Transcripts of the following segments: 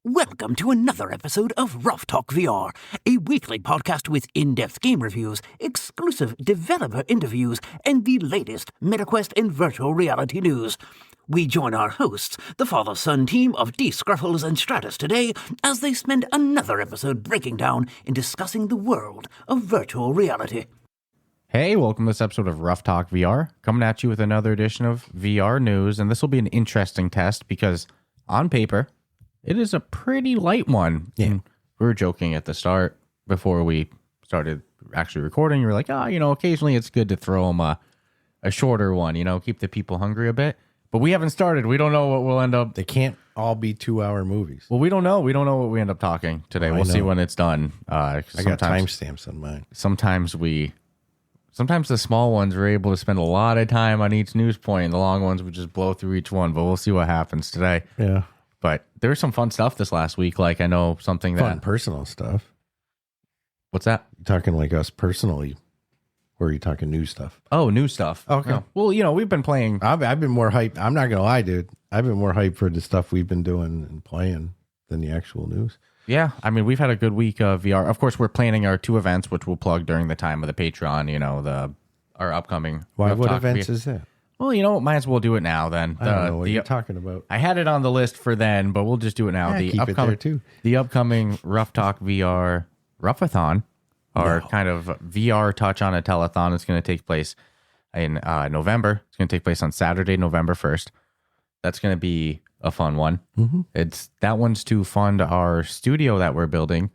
Welcome to another episode of Ruff Talk VR, a weekly podcast with in-depth game reviews, exclusive developer interviews, and the latest MetaQuest and virtual reality news. We join our hosts, the father-son team of D. Scruffles and Stratus today, as they spend another episode breaking down and discussing the world of virtual reality. Hey, welcome to this episode of Ruff Talk VR, coming at you with another edition of VR news, and this will be an interesting test because, on paper, it is a pretty light one. Yeah. And we were joking at the start before we started actually recording. You were like, occasionally it's good to throw them a shorter one, keep the people hungry a bit. But we haven't started. We don't know what we'll end up. They can't all be 2-hour movies. Well, we don't know. We don't know what we end up talking today. We'll see when it's done. I got timestamps on mine. Sometimes the small ones are able to spend a lot of time on each news point, and the long ones would just blow through each one. But we'll see what happens today. Yeah. But there was some fun stuff this last week. Like, I know something Fun personal stuff. What's that? You're talking like us personally, or are you talking new stuff? Oh, new stuff. Okay. Oh. Well, we've been playing. I've been more hyped. I'm not going to lie, dude. I've been more hyped for the stuff we've been doing and playing than the actual news. Yeah. I mean, we've had a good week of VR. Of course, we're planning our 2 events, which we'll plug during the time of the Patreon, our upcoming. What events is that? Well, might as well do it now then. I don't know what you're talking about. I had it on the list for then, but we'll just do it now. Yeah, keep it there too. The upcoming Ruff Talk VR Ruffathon, our kind of VR touch on a telethon, is going to take place in November. It's going to take place on Saturday, November 1st. That's going to be a fun one. Mm-hmm. That one's to fund our studio that we're building,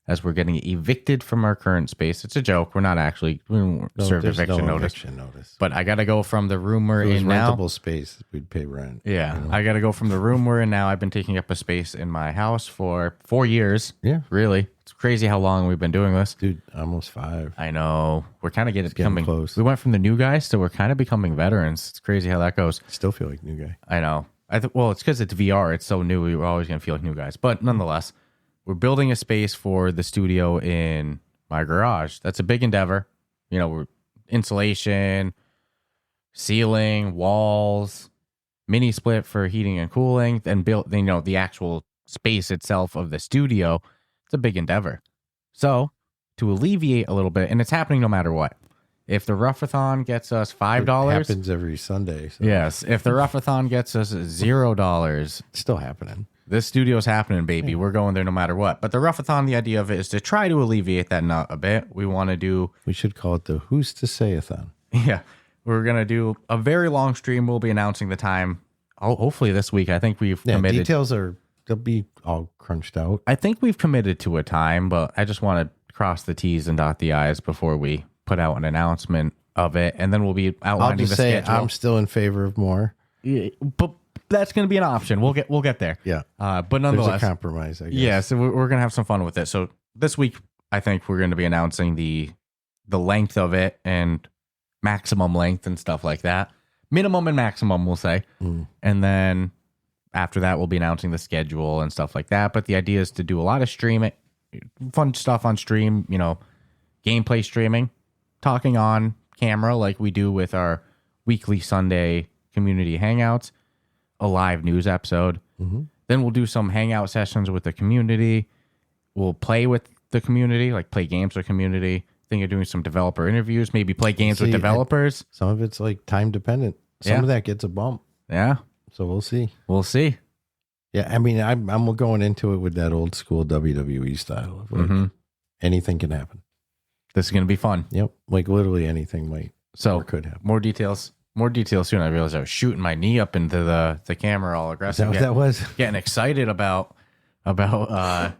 as we're getting evicted from our current space. It's a joke. We don't serve eviction notice. But I got to go from the room we're in now. Rentable space, we'd pay rent. Yeah, I got to go from the room we're in now. I've been taking up a space in my house for 4 years. Yeah. Really. It's crazy how long we've been doing this. Dude, almost 5. I know. We're kind of getting close. We went from the new guys to we're kind of becoming veterans. It's crazy how that goes. Still feel like new guy. I know. Well, it's because it's VR. It's so new. We were always going to feel like new guys. But nonetheless, we're building a space for the studio in my garage. That's a big endeavor. We're insulation, ceiling, walls, mini split for heating and cooling, and built, the actual space itself of the studio. It's a big endeavor. So to alleviate a little bit, and it's happening no matter what. If the Ruffathon gets us $5, it happens every Sunday. So. Yes. If the Ruffathon gets us $0, it's still happening. This studio's happening, baby. Yeah. We're going there no matter what. But the Ruffathon, the idea of it is to try to alleviate that nut a bit. We want to do... We should call it the Who's to Say-a-thon. Yeah. We're going to do a very long stream. We'll be announcing the time, hopefully this week. I think we've committed... Details they'll be all crunched out. I think we've committed to a time, but I just want to cross the T's and dot the I's before we put out an announcement of it. And then we'll be outlining the schedule. I'm still in favor of more. Yeah, but... That's going to be an option. We'll get there. Yeah. But nonetheless, there's a compromise, I guess. Yeah, so we're going to have some fun with it. So this week, I think we're going to be announcing the length of it and maximum length and stuff like that. Minimum and maximum, we'll say. And then after that, we'll be announcing the schedule and stuff like that. But the idea is to do a lot of streaming, fun stuff on stream, gameplay streaming, talking on camera like we do with our weekly Sunday community hangouts. A live news episode. Mm-hmm. Then we'll do some hangout sessions with the community. We'll play with the community, like play games with the community. Think of doing some developer interviews, maybe play games with developers. Some of it's like time dependent. Some of that gets a bump. Yeah. So we'll see. Yeah, I mean, I'm going into it with that old school WWE style of like anything can happen. This is going to be fun. Yep. Like literally anything could happen. More details soon. I realized I was shooting my knee up into the camera all aggressive. Is that what that was? Getting excited about the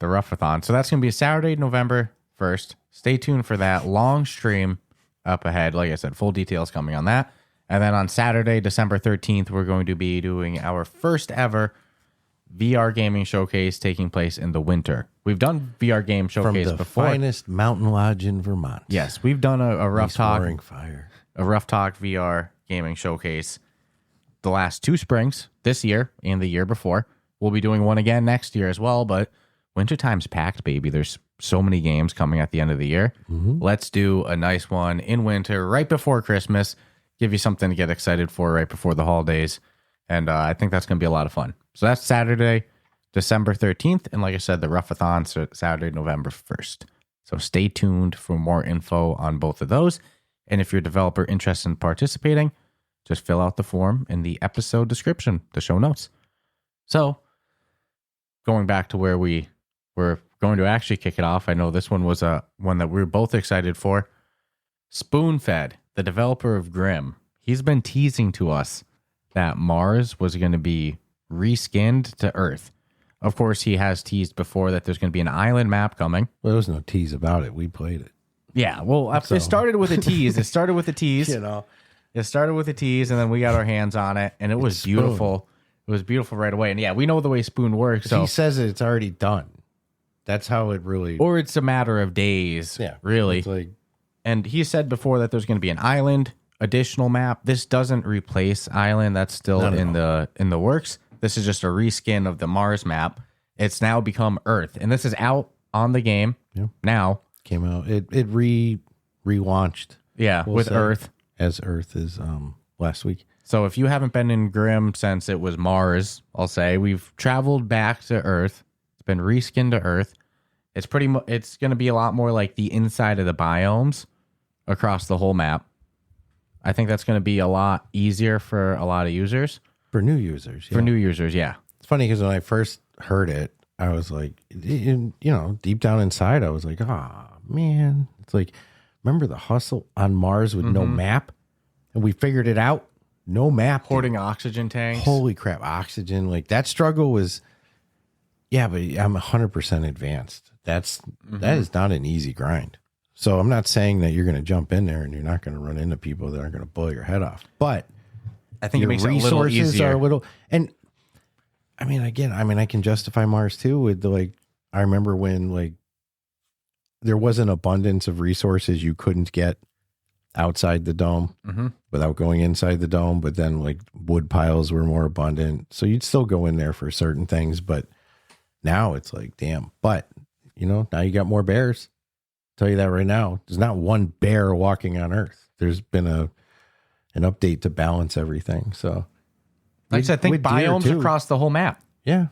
Ruffathon. So that's going to be Saturday, November 1st. Stay tuned for that long stream up ahead. Like I said, full details coming on that. And then on Saturday, December 13th, we're going to be doing our first ever VR gaming showcase taking place in the winter. We've done VR game showcase from the before. Finest mountain lodge in Vermont. Yes, we've done a Ruff Talk VR gaming showcase the last 2 springs, this year and the year before. We'll be doing one again next year as well, but wintertime's packed, baby. There's so many games coming at the end of the year. Mm-hmm. Let's do a nice one in winter, right before Christmas. Give you something to get excited for right before the holidays. And I think that's going to be a lot of fun. So that's Saturday, December 13th. And like I said, the Ruffathon, so Saturday, November 1st. So stay tuned for more info on both of those. And if you're a developer interested in participating, just fill out the form in the episode description, the show notes. So going back to where we were going to actually kick it off, I know this one was one that we were both excited for. Spoonfed, the developer of Grim, he's been teasing to us that Mars was going to be reskinned to Earth. Of course, he has teased before that there's going to be an island map coming. Well, there was no tease about it. We played it. Yeah, well, it started with a tease. It started with a tease. You know, it started with a tease, and then we got our hands on it, and it was beautiful. It was beautiful right away. And yeah, we know the way Spoon works. So he says it's already done. That's how it really... Or it's a matter of days, really. It's like... And he said before that there's going to be an island additional map. This doesn't replace island. That's still in the works. This is just a reskin of the Mars map. It's now become Earth, and this is out on the game now. Came out. It relaunched. Yeah, with Earth. As Earth is last week. So if you haven't been in Grim since it was Mars, I'll say we've traveled back to Earth. It's been reskinned to Earth. It's it's going to be a lot more like the inside of the biomes across the whole map. I think that's going to be a lot easier for a lot of users. For new users. For new users, yeah. It's funny because when I first heard it, I was like, deep down inside, I was like, man. It's like, remember the hustle on Mars with no map? And we figured it out. No map. Hoarding oxygen tanks. Holy crap, oxygen. Like that struggle was, but I'm 100% advanced. That is not an easy grind. So I'm not saying that you're going to jump in there and you're not going to run into people that are going to blow your head off. But I think it makes it a little easier. Are a little, and I mean, again, I can justify Mars too with I remember when there was an abundance of resources you couldn't get outside the dome without going inside the dome, but then wood piles were more abundant. So you'd still go in there for certain things, but now it's like, damn. But, now you got more bears. I'll tell you that right now. There's not one bear walking on Earth. There's been an update to balance everything. So like I said, I think biomes across the whole map. Yeah.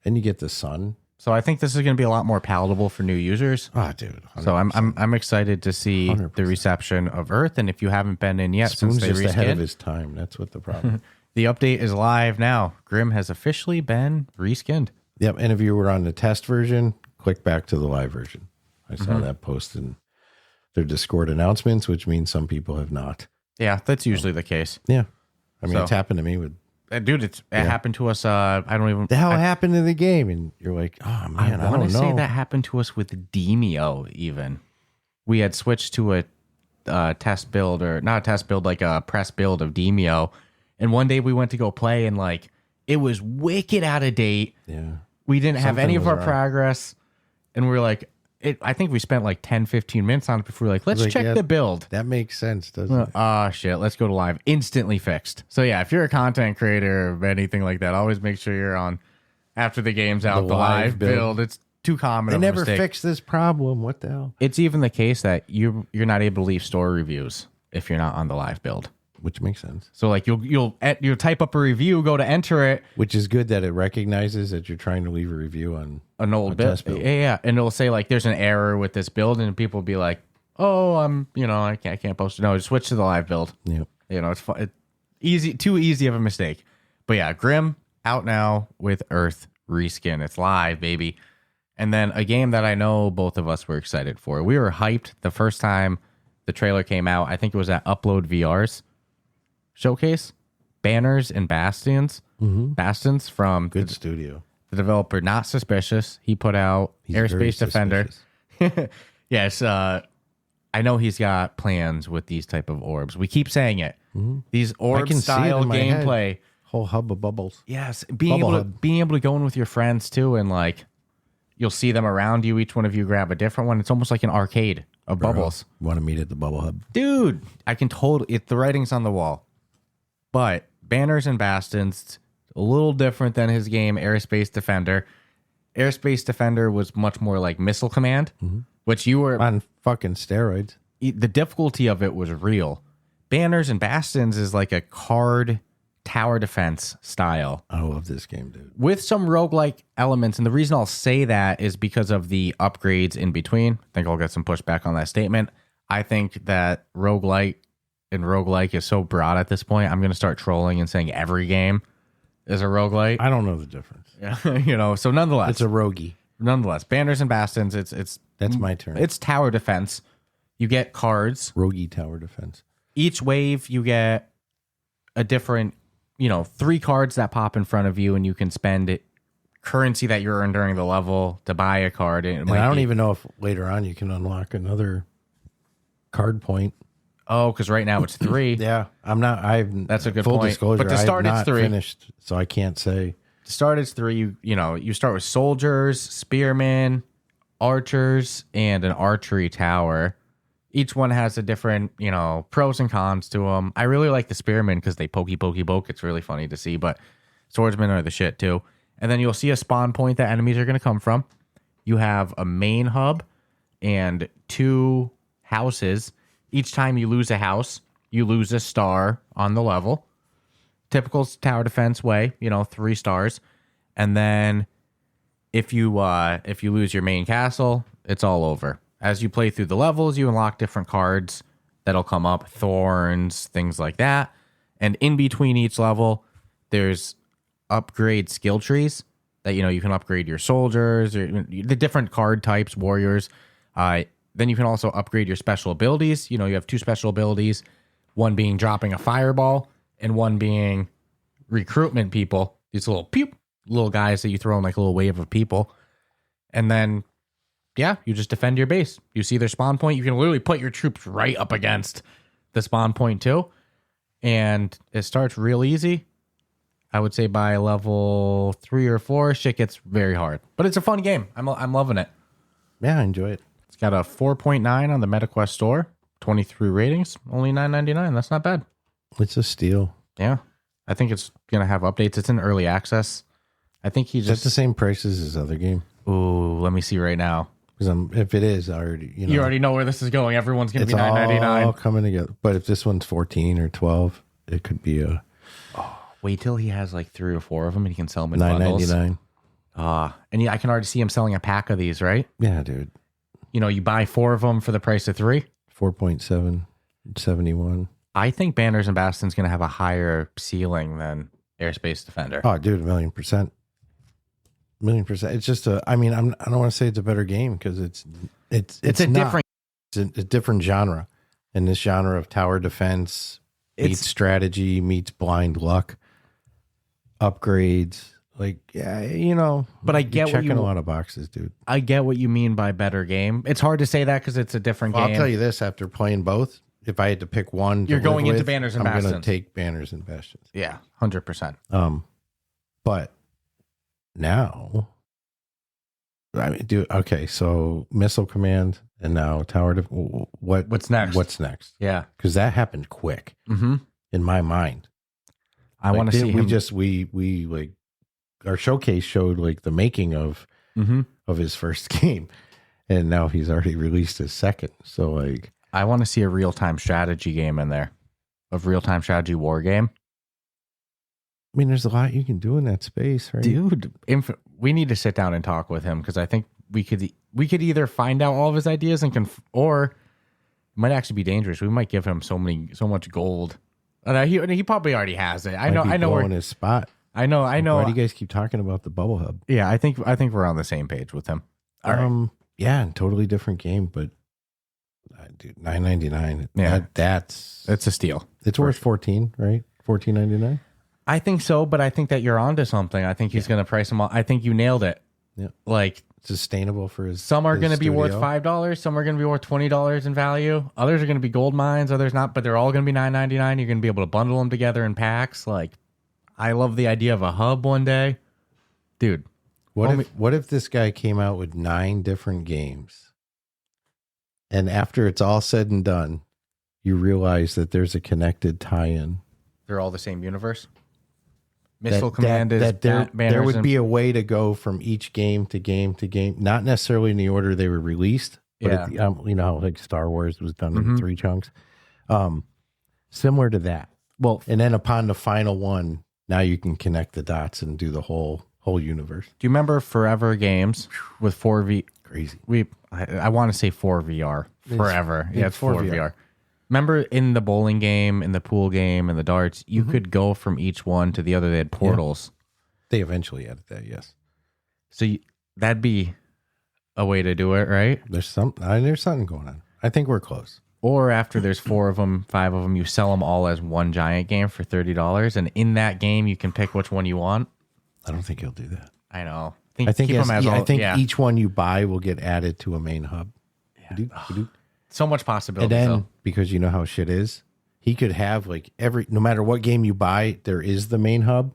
And you get the sun. So I think this is going to be a lot more palatable for new users. Oh, dude. 100%. So I'm excited to see 100%. the reception of Earth. And if you haven't been in yet, Spoon's since they just ahead of reskinned, his time. That's what the problem. the update is live now. Grim has officially been reskinned. Yep. And if you were on the test version, click back to the live version. I saw that post in their Discord announcements, which means some people have not. Yeah, that's usually the case. Yeah. I mean, it's happened to me with... Dude, it happened to us. I don't even... The hell happened in the game? And you're like, oh, man, I want to don't know. say that happened to us with Demio even. We had switched to a test build, or not a test build, like a press build of Demio. And one day we went to go play and it was wicked out of date. Yeah. We didn't have any of our wrong. progress. And we were like... I think we spent 10, 15 minutes on it before we were like, let's check the build. That makes sense, doesn't it? Oh, shit. Let's go to live. Instantly fixed. So, yeah, if you're a content creator or anything like that, always make sure you're on after the game's out, the live build. It's too common. They never fixed this problem. What the hell? It's even the case that you're not able to leave store reviews if you're not on the live build. Which makes sense. So you'll type up a review, go to enter it, which is good that it recognizes that you're trying to leave a review on an old build. Yeah, and it'll say there's an error with this build, and people will be like, "Oh, I can't post it." No, just switch to the live build. Yep. It's fun. It's easy, too easy of a mistake. But yeah, Grim out now with Earth reskin. It's live, baby. And then a game that I know both of us were excited for. We were hyped the first time the trailer came out. I think it was at Upload VR's showcase. Banners and Bastions. Bastions from good studio. The developer Not Suspicious. He put out Airspace Defender. Yes, I know he's got plans with these type of orbs. We keep saying it. These orb style gameplay. Head. Whole hub of bubbles. Yes, being able to go in with your friends too, and you'll see them around you. Each one of you grab a different one. It's almost like an arcade of bubbles. Want to meet at the bubble hub, dude? I can totally. The writing's on the wall. But Banners and Bastions, a little different than his game Airspace Defender. Airspace Defender was much more like Missile Command, which you were on fucking steroids. The difficulty of it was real. Banners and Bastions is like a card tower defense style. I love this game, dude. With some roguelike elements. And the reason I'll say that is because of the upgrades in between. I think I'll get some pushback on that statement. I think that roguelike is so broad at this point. I'm going to start trolling and saying every game is a roguelike. I don't know the difference. Yeah. So nonetheless. It's a roguey. Nonetheless, Banners and Bastions, it's That's my turn. It's tower defense. You get cards. Roguey tower defense. Each wave, you get a different, 3 cards that pop in front of you, and you can spend currency that you earned during the level to buy a card. And I don't even know if later on you can unlock another card point. Oh, because right now it's 3. Yeah, that's a good full point. disclosure. But to start, I've not it's 3. Finished, so I can't say. To start, it's 3. You start with soldiers, spearmen, archers, and an archery tower. Each one has a different, pros and cons to them. I really like the spearmen because they pokey. It's really funny to see, but swordsmen are the shit too. And then you'll see a spawn point that enemies are going to come from. You have a main hub and 2 houses. Each time you lose a house, you lose a star on the level. Typical tower defense way, 3 stars. And then if you lose your main castle, it's all over. As you play through the levels, you unlock different cards that'll come up, thorns, things like that. And in between each level, there's upgrade skill trees that, you can upgrade your soldiers, or the different card types, warriors. Then you can also upgrade your special abilities. You have 2 special abilities, one being dropping a fireball and one being recruitment people. These little guys that you throw in like a little wave of people. And then, you just defend your base. You see their spawn point. You can literally put your troops right up against the spawn point too. And it starts real easy. I would say by level 3 or 4, shit gets very hard. But it's a fun game. I'm loving it. Yeah, I enjoy it. It's got a 4.9 on the MetaQuest store. 23 ratings. Only $9.99. That's not bad. It's a steal. Yeah. I think it's going to have updates. It's in early access. I think Is that the same price as his other game? Ooh, let me see right now. Because if it is, I already, You already know where this is going. Everyone's going to be $9.99. $9.99. All coming together. But if this one's 14 or 12, it could be a Wait till he has like 3 or 4 of them and he can sell them in bundles. $9.99. And I can already see him selling a pack of these, right? Yeah, dude. You buy 4 of them for the price of 3. 4.771. I think Banners and Bastions going to have a higher ceiling than Airspace Defender. Oh, dude, 1,000,000%. 1,000,000%. It's just I don't want to say it's a better game because it's different. It's a different genre, and this genre of tower defense meets strategy, meets blind luck, upgrades. Like, but I get checking a lot of boxes, dude. I get what you mean by better game. It's hard to say that because it's a different game. I'll tell you this: after playing both, if I had to pick one, you're going into Banners and Bastions. I'm going to take Banners and Bastions. Yeah, 100%. But now, dude. Okay, so Missile Command and now Tower. What's next? What's next? Yeah, because that happened quick in my mind. I want to see. We like. Our showcase showed like the making of his first game, and now he's already released his second. So like, I want to see a real-time strategy game in there, a real-time strategy war game. I mean, there's a lot you can do in that space, right, dude? We need to sit down and talk with him because I think we could either find out all of his ideas or it might actually be dangerous. We might give him so much gold. He probably already has it. I know blowing his spot. I know. Why do you guys keep talking about the Bubble Hub? Yeah, I think we're on the same page with him. All right. Yeah, totally different game, but dude, $9.99. Yeah, it's a steal. It's worth 14, right? $14.99. I think so, but I think that you're onto something. I think he's going to price them all. I think you nailed it. Yeah, like sustainable for his. Some are going to be worth $5. Some are going to be worth $20 in value. Others are going to be gold mines. Others not, but they're all going to be $9.99. You're going to be able to bundle them together in packs. Like, I love the idea of a hub one day, dude. What if this guy came out with 9 different games, and after it's all said and done, you realize that there's a connected tie-in? They're all the same universe. Missile Command is there would be a way to go from each game to game to game, not necessarily in the order they were released, but like Star Wars was done in 3 chunks. Similar to that. Well, And then upon the final one, now you can connect the dots and do the whole universe. do you remember Forever Games with 4V? Crazy. I want to say 4VR. Forever. Yeah, it's 4VR. 4VR. Remember in the bowling game, in the pool game, in the darts, you could go from each one to the other. They had portals. They eventually added that, yes. So that'd be a way to do it, right? There's something going on. I think we're close. Or after there's 4 of them, 5 of them, you sell them all as one giant game for $30. And in that game, you can pick which one you want. I don't think he'll do that. I know. I think keep them as all, each one you buy will get added to a main hub. Yeah. So much And possibility. then, because you know how shit is, he could have like no matter what game you buy, there is the main hub,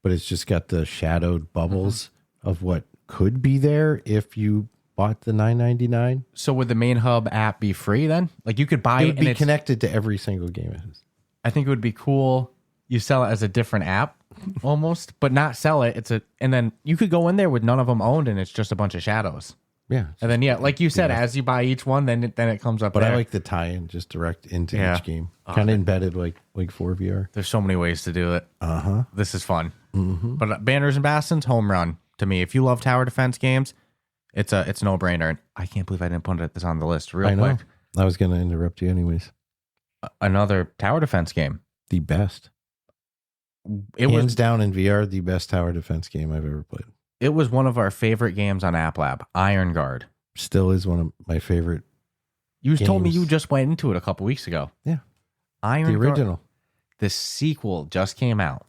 but it's just got the shadowed bubbles of what could be there if you bought the $9.99. So would the main hub app be free then? Like you could buy It it would and be it's connected to every single game it is. I think it would be cool. You sell it as a different app almost, but not sell it. And then you could go in there with none of them owned and it's just a bunch of shadows. Yeah. And then, like you said, as you buy each one, then it comes up But there. I like the tie-in just direct into Yeah. each game. Kind of embedded like 4VR. There's so many ways to do it. This is fun. But Banners and Bastions, home run to me. If you love tower defense games, it's a no-brainer. And I can't believe I didn't put this on the list real I know. quick. I was going to interrupt you anyways. Another tower defense game. The best. It Hands was down in VR, the best tower defense game I've ever played. It was one of our favorite games on App Lab, Iron Guard. Still is one of my favorite. You told me games. you just went into it a couple weeks ago. Yeah. Iron The Guard. original. The sequel just came out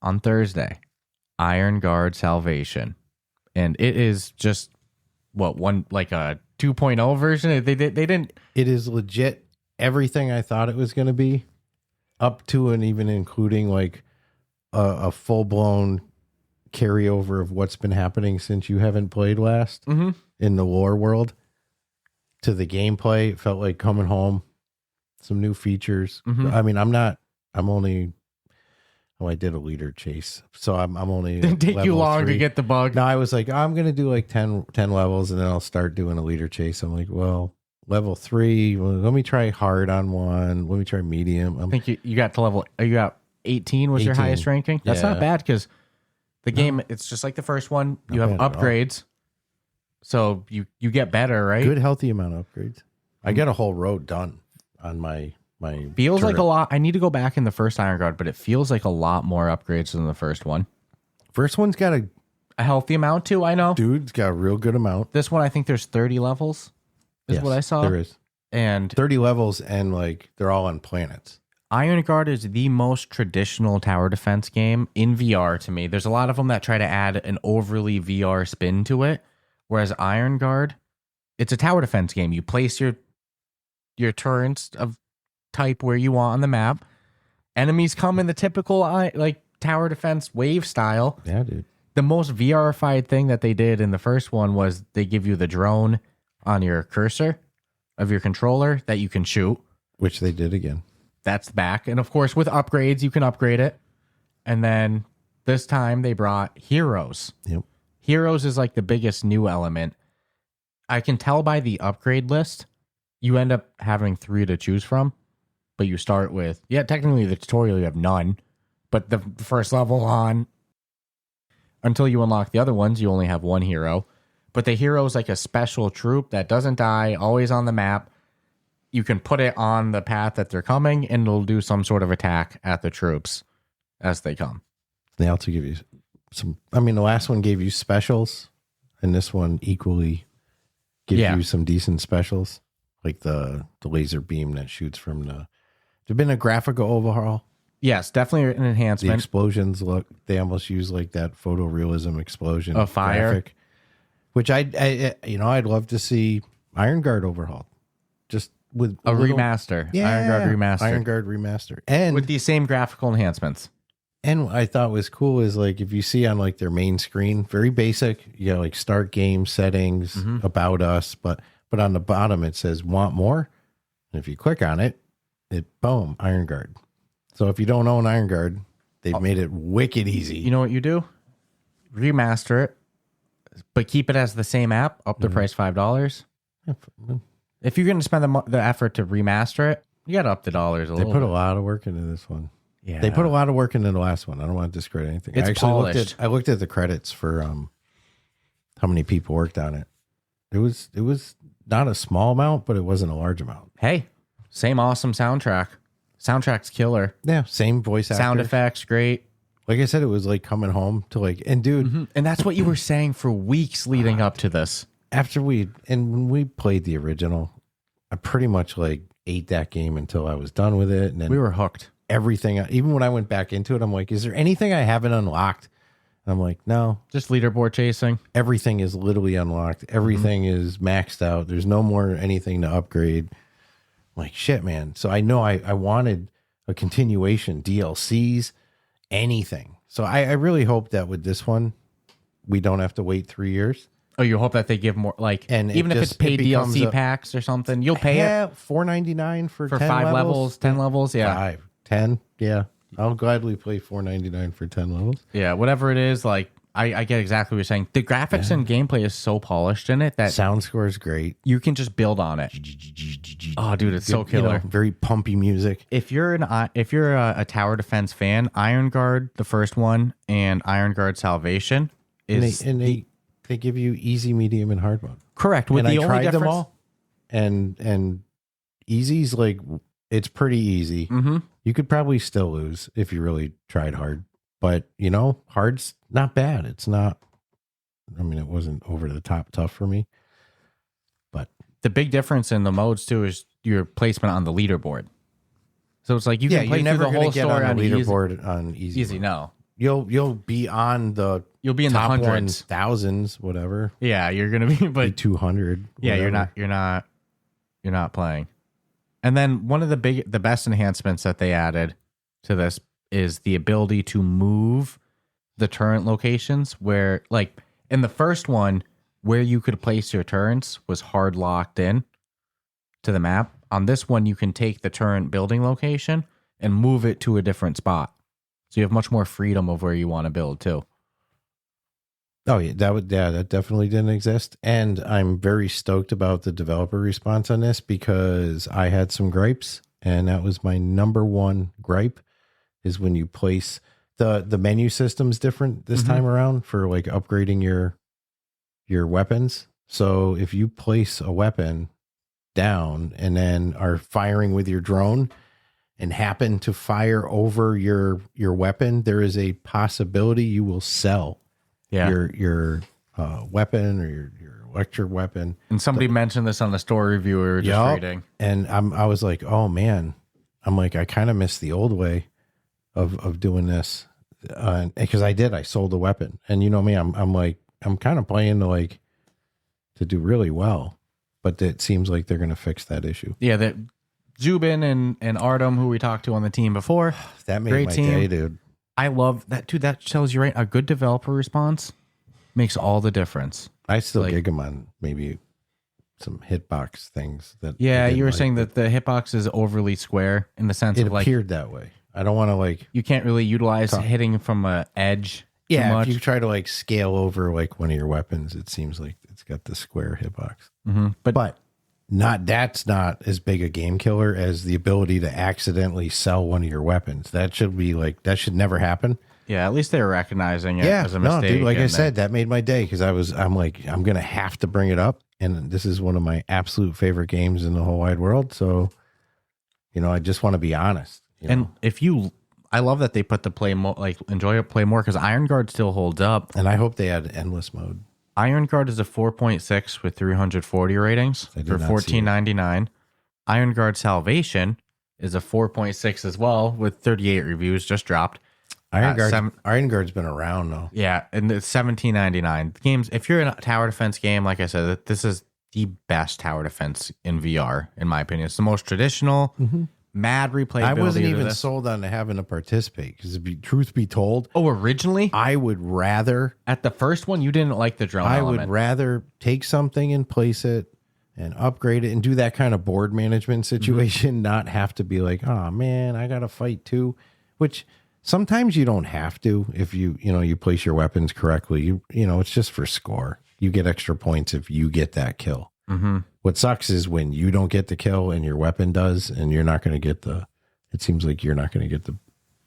on Thursday, Iron Guard Salvation. And it is just, like a 2.0 version? They didn't... It is legit everything I thought it was going to be, up to and even including like a full-blown carryover of what's been happening since you haven't played last in the lore world to the gameplay. It felt like coming home, some new features. I mean, I did a leader chase, so I'm only Didn't take you level long 3. to get the bug. No, I was like, I'm going to do like 10 levels and then I'll start doing a leader chase. I'm like, well, level 3, well, let me try hard on one. Let me try medium. I think you got to level... You got 18 was your 18. highest ranking? That's Yeah. not bad because the game, it's just like the first one. You have bad at all. upgrades. So you get better, right? Good, healthy amount of upgrades. I got a whole road done on my Feels like turret. a lot. I need to go back in the first Iron Guard, but it feels like a lot more upgrades than the first one. First one's got A healthy amount too, I know. dude's got a real good amount. This one, I think there's 30 levels, is Yes, what I saw. There is And 30 levels and like they're all on planets. Iron Guard is the most traditional tower defense game in VR to me. There's a lot of them that try to add an overly VR spin to it, whereas Iron Guard, it's a tower defense game. You place your turrets of type where you want on the map. Enemies come in the typical like tower defense wave style. Yeah, dude. The most VR-fied thing that they did in the first one was they give you the drone on your cursor of your controller that you can shoot. Which they did again. That's back. And of course, with upgrades, you can upgrade it. And then this time they brought heroes. Yep. Heroes is like the biggest new element. I can tell by the upgrade list, you end up having 3 to choose from. But you start with, technically the tutorial you have none. But the first level on, until you unlock the other ones, you only have 1 hero. But the hero is like a special troop that doesn't die, always on the map. You can put it on the path that they're coming, and it'll do some sort of attack at the troops as they come. They also give you some. I mean, the last one gave you specials, and this one equally gives you some decent specials, like the laser beam that shoots from the. There's been a graphical overhaul. Yes, definitely an The enhancement. explosions look. They almost use like that photorealism explosion Of fire. graphic, which I'd love to see Iron Guard overhauled, just with A little- remaster. Yeah, Iron Guard remaster. Iron Guard remaster, and With the same graphical enhancements. And what I thought was cool is like if you see on like their main screen, very basic, you got like start game settings, about us, but on the bottom it says want more. And if you click on it, boom, Iron Guard. So if you don't own Iron Guard, they've made it wicked easy. You know what you do? Remaster it, but keep it as the same app, up the price $5. If you're going to spend the effort to remaster it, you got to up the dollars a They little put bit. a lot of work into this one. Yeah. They put a lot of work into the last one. I don't want to discredit anything. It's I actually polished. I looked at the credits for how many people worked on it. It was not a small amount, but it wasn't a large amount. Hey, same awesome soundtrack. Soundtrack's killer. Yeah, same voice actor. Sound effects, great. Like I said, it was like coming home to like, and dude, And that's what you were saying for weeks leading up to this. when we played the original, I pretty much like ate that game until I was done with it. And then We were hooked. everything, even when I went back into it, I'm like, is there anything I haven't unlocked? And I'm like, no, Just leaderboard chasing. everything is literally unlocked. Everything is maxed out. There's no more anything to upgrade. I'm like, shit, man. So I know I wanted a continuation, DLCs, anything. So I really hope that with this one, we don't have to wait 3 years. Oh, you hope that they give more, like, And even if it's paid becomes DLC packs or something, you'll pay Yeah, it $4.99 for 10 5 levels. levels, 10 levels. Yeah. 5, 10. Yeah. I'll gladly play $4.99 for 10 levels. Yeah, whatever it is, like, I get exactly what you're saying. The graphics and gameplay is so polished in it that Sound score is great. you can just build on it. Oh, dude, it's so Good, you know, killer. very pumpy music. If you're a tower defense fan, Iron Guard, the first one, and Iron Guard Salvation is They give you easy, medium, and hard mode. correct. With And the I only tried difference, them all, and easy's like it's pretty easy. Mhm. You could probably still lose if you really tried hard, but you know, hard's not bad. It's not. I mean, it wasn't over the top tough for me, but the big difference in the modes too is your placement on the leaderboard. So it's like you can play you're never through the whole get story on the easy. leaderboard on easy. Easy, mode. no. You'll be on the You'll be in the top hundreds. 1,000s, whatever. Yeah, you're gonna be, but 200. yeah, whatever. you're not playing. And then one of the best enhancements that they added to this is the ability to move the turret locations where, like, in the first one, where you could place your turrets was hard locked in to the map. On this one, you can take the turret building location and move it to a different spot. So you have much more freedom of where you want to build too. Oh yeah, that definitely didn't exist, and I'm very stoked about the developer response on this because I had some gripes, and that was my number one gripe is when you place the menu system's different this time around for like upgrading your weapons. So if you place a weapon down and then are firing with your drone and happen to fire over your weapon, there is a possibility you will sell your weapon or your electric weapon. And somebody mentioned this on the store review we were just reading. And I was like, oh man, I'm like, I kind of miss the old way of doing this. Because I sold the weapon, and you know me, I'm kind of playing to do really well, but it seems like they're going to fix that issue. Yeah, that Zubin and Artem, who we talked to on the team before, That made great my team. day, dude. I love that too. That tells you right. A good developer response makes all the difference. I still Like- gig them on maybe some hitbox things that. Yeah, I didn't you were like, saying but that the hitbox is overly square in the sense it of like appeared that way. I don't want to you can't really utilize hitting from a edge too Yeah, much. if you try to scale over one of your weapons, it seems like it's got the square hitbox. But That's not as big a game killer as the ability to accidentally sell one of your weapons. That should be that should never happen. yeah, at least they're recognizing it as a mistake. No, dude, like I and said, that made my day because I'm like, I'm gonna have to bring it up, and this is one of my absolute favorite games in the whole wide world. So, I just want to be honest. And I love that they put the play enjoy it, play more, because Iron Guard still holds up. and I hope they add endless mode. Iron Guard is a 4.6 with 340 ratings I did for not see it. $14.99. Iron Guard Salvation is a 4.6 as well with 38 reviews, just dropped. Iron Guard's been around though. Yeah, and it's $17.99. The games, if you're in a tower defense game, like I said, this is the best tower defense in VR, in my opinion. It's the most traditional, mad replayability. I wasn't to even this. sold on having to participate because, truth be told, Oh, originally I would rather at the first one, you didn't like the drone element. would rather take something and place it and upgrade it and do that kind of board management situation, not have to be like, oh man, I got to fight too, which sometimes you don't have to if you place your weapons correctly. It's just for score. You get extra points if you get that kill. What sucks is when you don't get the kill and your weapon does, and you're not going to get it seems like you're not going to get the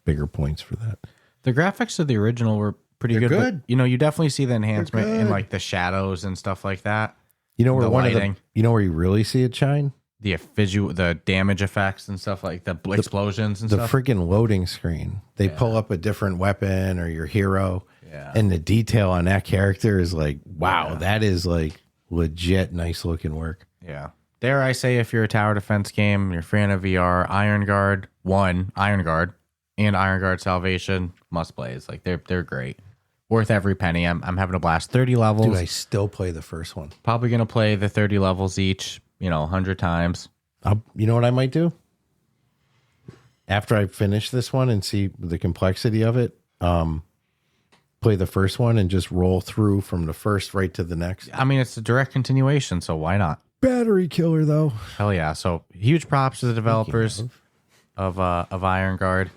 bigger points for that. The graphics of the original were pretty They're good. good. But, you definitely see the enhancement in good. like the shadows and stuff like that. Where The lighting. where you really see it shine? The damage effects and stuff like the explosions and The stuff. freaking loading screen. They pull up a different weapon or your hero. Yeah. And the detail on that character is like, wow, that is like legit nice looking work. Yeah. Dare I say, if you're a tower defense game, you're a fan of VR, Iron Guard 1, Iron Guard, and Iron Guard Salvation must plays. Like they're great. Worth every penny. I'm having a blast. 30 levels. Dude, I still play the first one. Probably going to play the 30 levels each, 100 times. You know what I might do? After I finish this one and see the complexity of it, play the first one and just roll through from the first right to the next. I mean, it's a direct continuation, so why not? Battery killer, though. Hell yeah. So huge props to the developers of Iron Guard.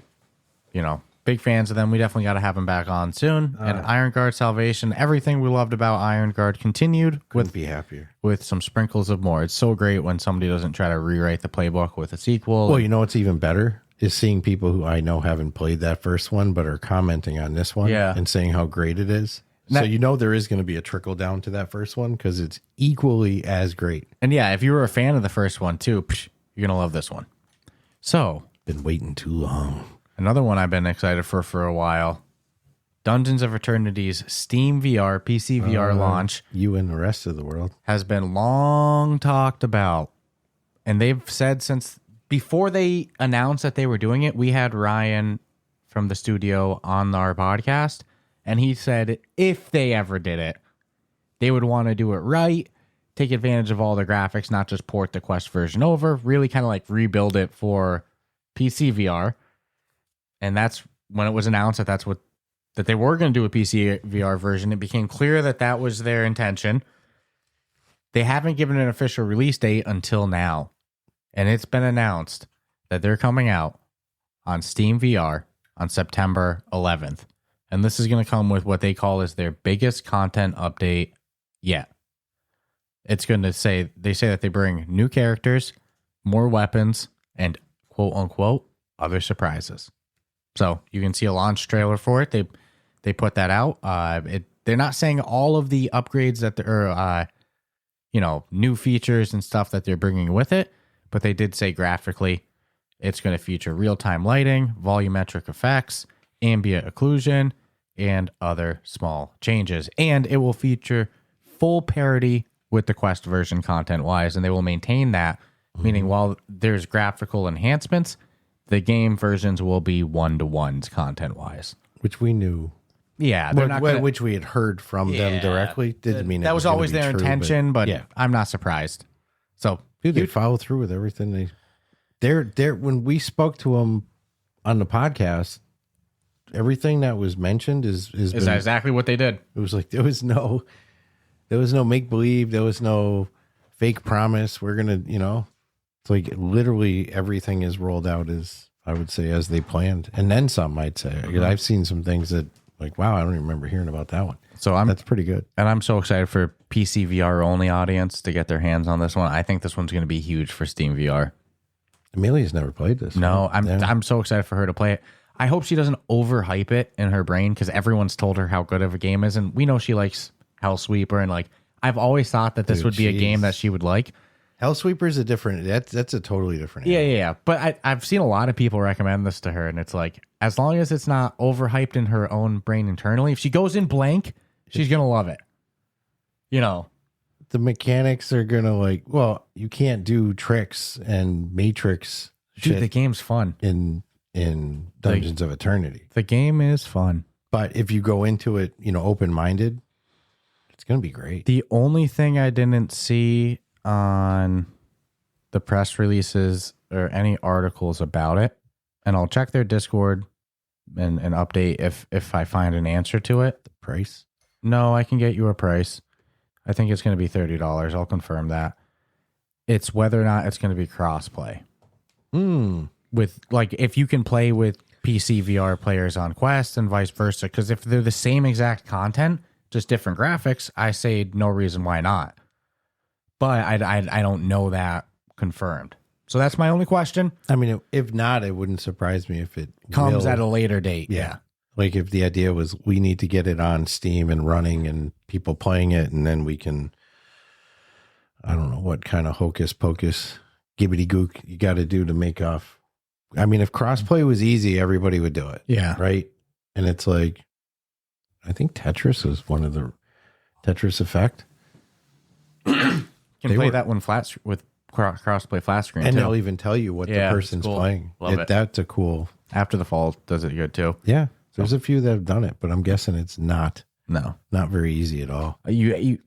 Big fans of them. We definitely got to have them back on soon. And Iron Guard Salvation, everything we loved about Iron Guard continued. Couldn't be happier. With some sprinkles of more. It's so great when somebody doesn't try to rewrite the playbook with a sequel. Well, you know what's even better is seeing people who I know haven't played that first one but are commenting on this one and saying how great it is. So there is going to be a trickle down to that first one because it's equally as great. And yeah, if you were a fan of the first one too, you're going to love this one. So, been waiting too long. Another one I've been excited for a while. Dungeons of Eternity's Steam VR, PC VR launch. You and the rest of the world. Has been long talked about. And they've said since before they announced that they were doing it, we had Ryan from the studio on our podcast. And he said if they ever did it, they would want to do it right, take advantage of all the graphics, not just port the Quest version over, really kind of like rebuild it for PC VR. And that's when it was announced that they were going to do a PC VR version. It became clear that that was their intention. They haven't given an official release date until now. And it's been announced that they're coming out on Steam VR on September 11th. And this is going to come with what they call as their biggest content update yet. It's going to say that they bring new characters, more weapons, and quote unquote other surprises. So you can see a launch trailer for it. They put that out. They're not saying all of the upgrades that they're, new features and stuff that they're bringing with it, but they did say graphically it's going to feature real-time lighting, volumetric effects, ambient occlusion, and other small changes. And it will feature full parity with the Quest version content-wise, and they will maintain that, meaning while there's graphical enhancements, the game versions will be one-to-ones content-wise. Which we knew. Yeah. Which we had heard from them directly. Didn't mean that was always their intention, but I'm not surprised. So, dude, they follow through with everything. They're when we spoke to them on the podcast, everything that was mentioned is exactly what they did. It was like there was no make-believe. There was no fake promise. We're going to, it's like literally everything is rolled out as I would say as they planned, and then some. I'd say I've seen some things that like, wow, I don't even remember hearing about that one. So that's pretty good, and I'm so excited for PC VR only audience to get their hands on this one. I think this one's going to be huge for Steam VR. Amelia's never played this. No, I'm so excited for her to play it. I hope she doesn't overhype it in her brain because everyone's told her how good of a game is, and we know she likes Hellsweeper, and like I've always thought that this would be a game that she would like. Hellsweeper's a different. That's a totally different. Yeah. But I've seen a lot of people recommend this to her, and it's like as long as it's not overhyped in her own brain internally, if she goes in blank, she's gonna love it. The mechanics are gonna like. Well, you can't do tricks and Matrix. Dude, the game's fun in Dungeons of Eternity. The game is fun, but if you go into it, open minded, it's gonna be great. The only thing I didn't see on the press releases or any articles about it, and I'll check their Discord and update if I find an answer to it. The price? No, I can get you a price. I think it's going to be $30. I'll confirm that. It's whether or not it's going to be crossplay. With like if you can play with PC VR players on Quest and vice versa, because if they're the same exact content, just different graphics, I say no reason why not. But I don't know that confirmed. So that's my only question. I mean, if not, it wouldn't surprise me if it Comes will. at a later date. Yeah. Like if the idea was we need to get it on Steam and running and people playing it, and then we can, I don't know what kind of hocus pocus gibbity gook you got to do to make off. I mean, if crossplay was easy, everybody would do it. Yeah. Right. And it's like, I think Tetris was one of the Tetris Effect. Can play that one with crossplay flat screen. And too. they'll even tell you what the person's cool. playing. Love it. That's a cool. After the Fall does it good too. Yeah. There's a few that have done it, but I'm guessing it's not very easy at all. You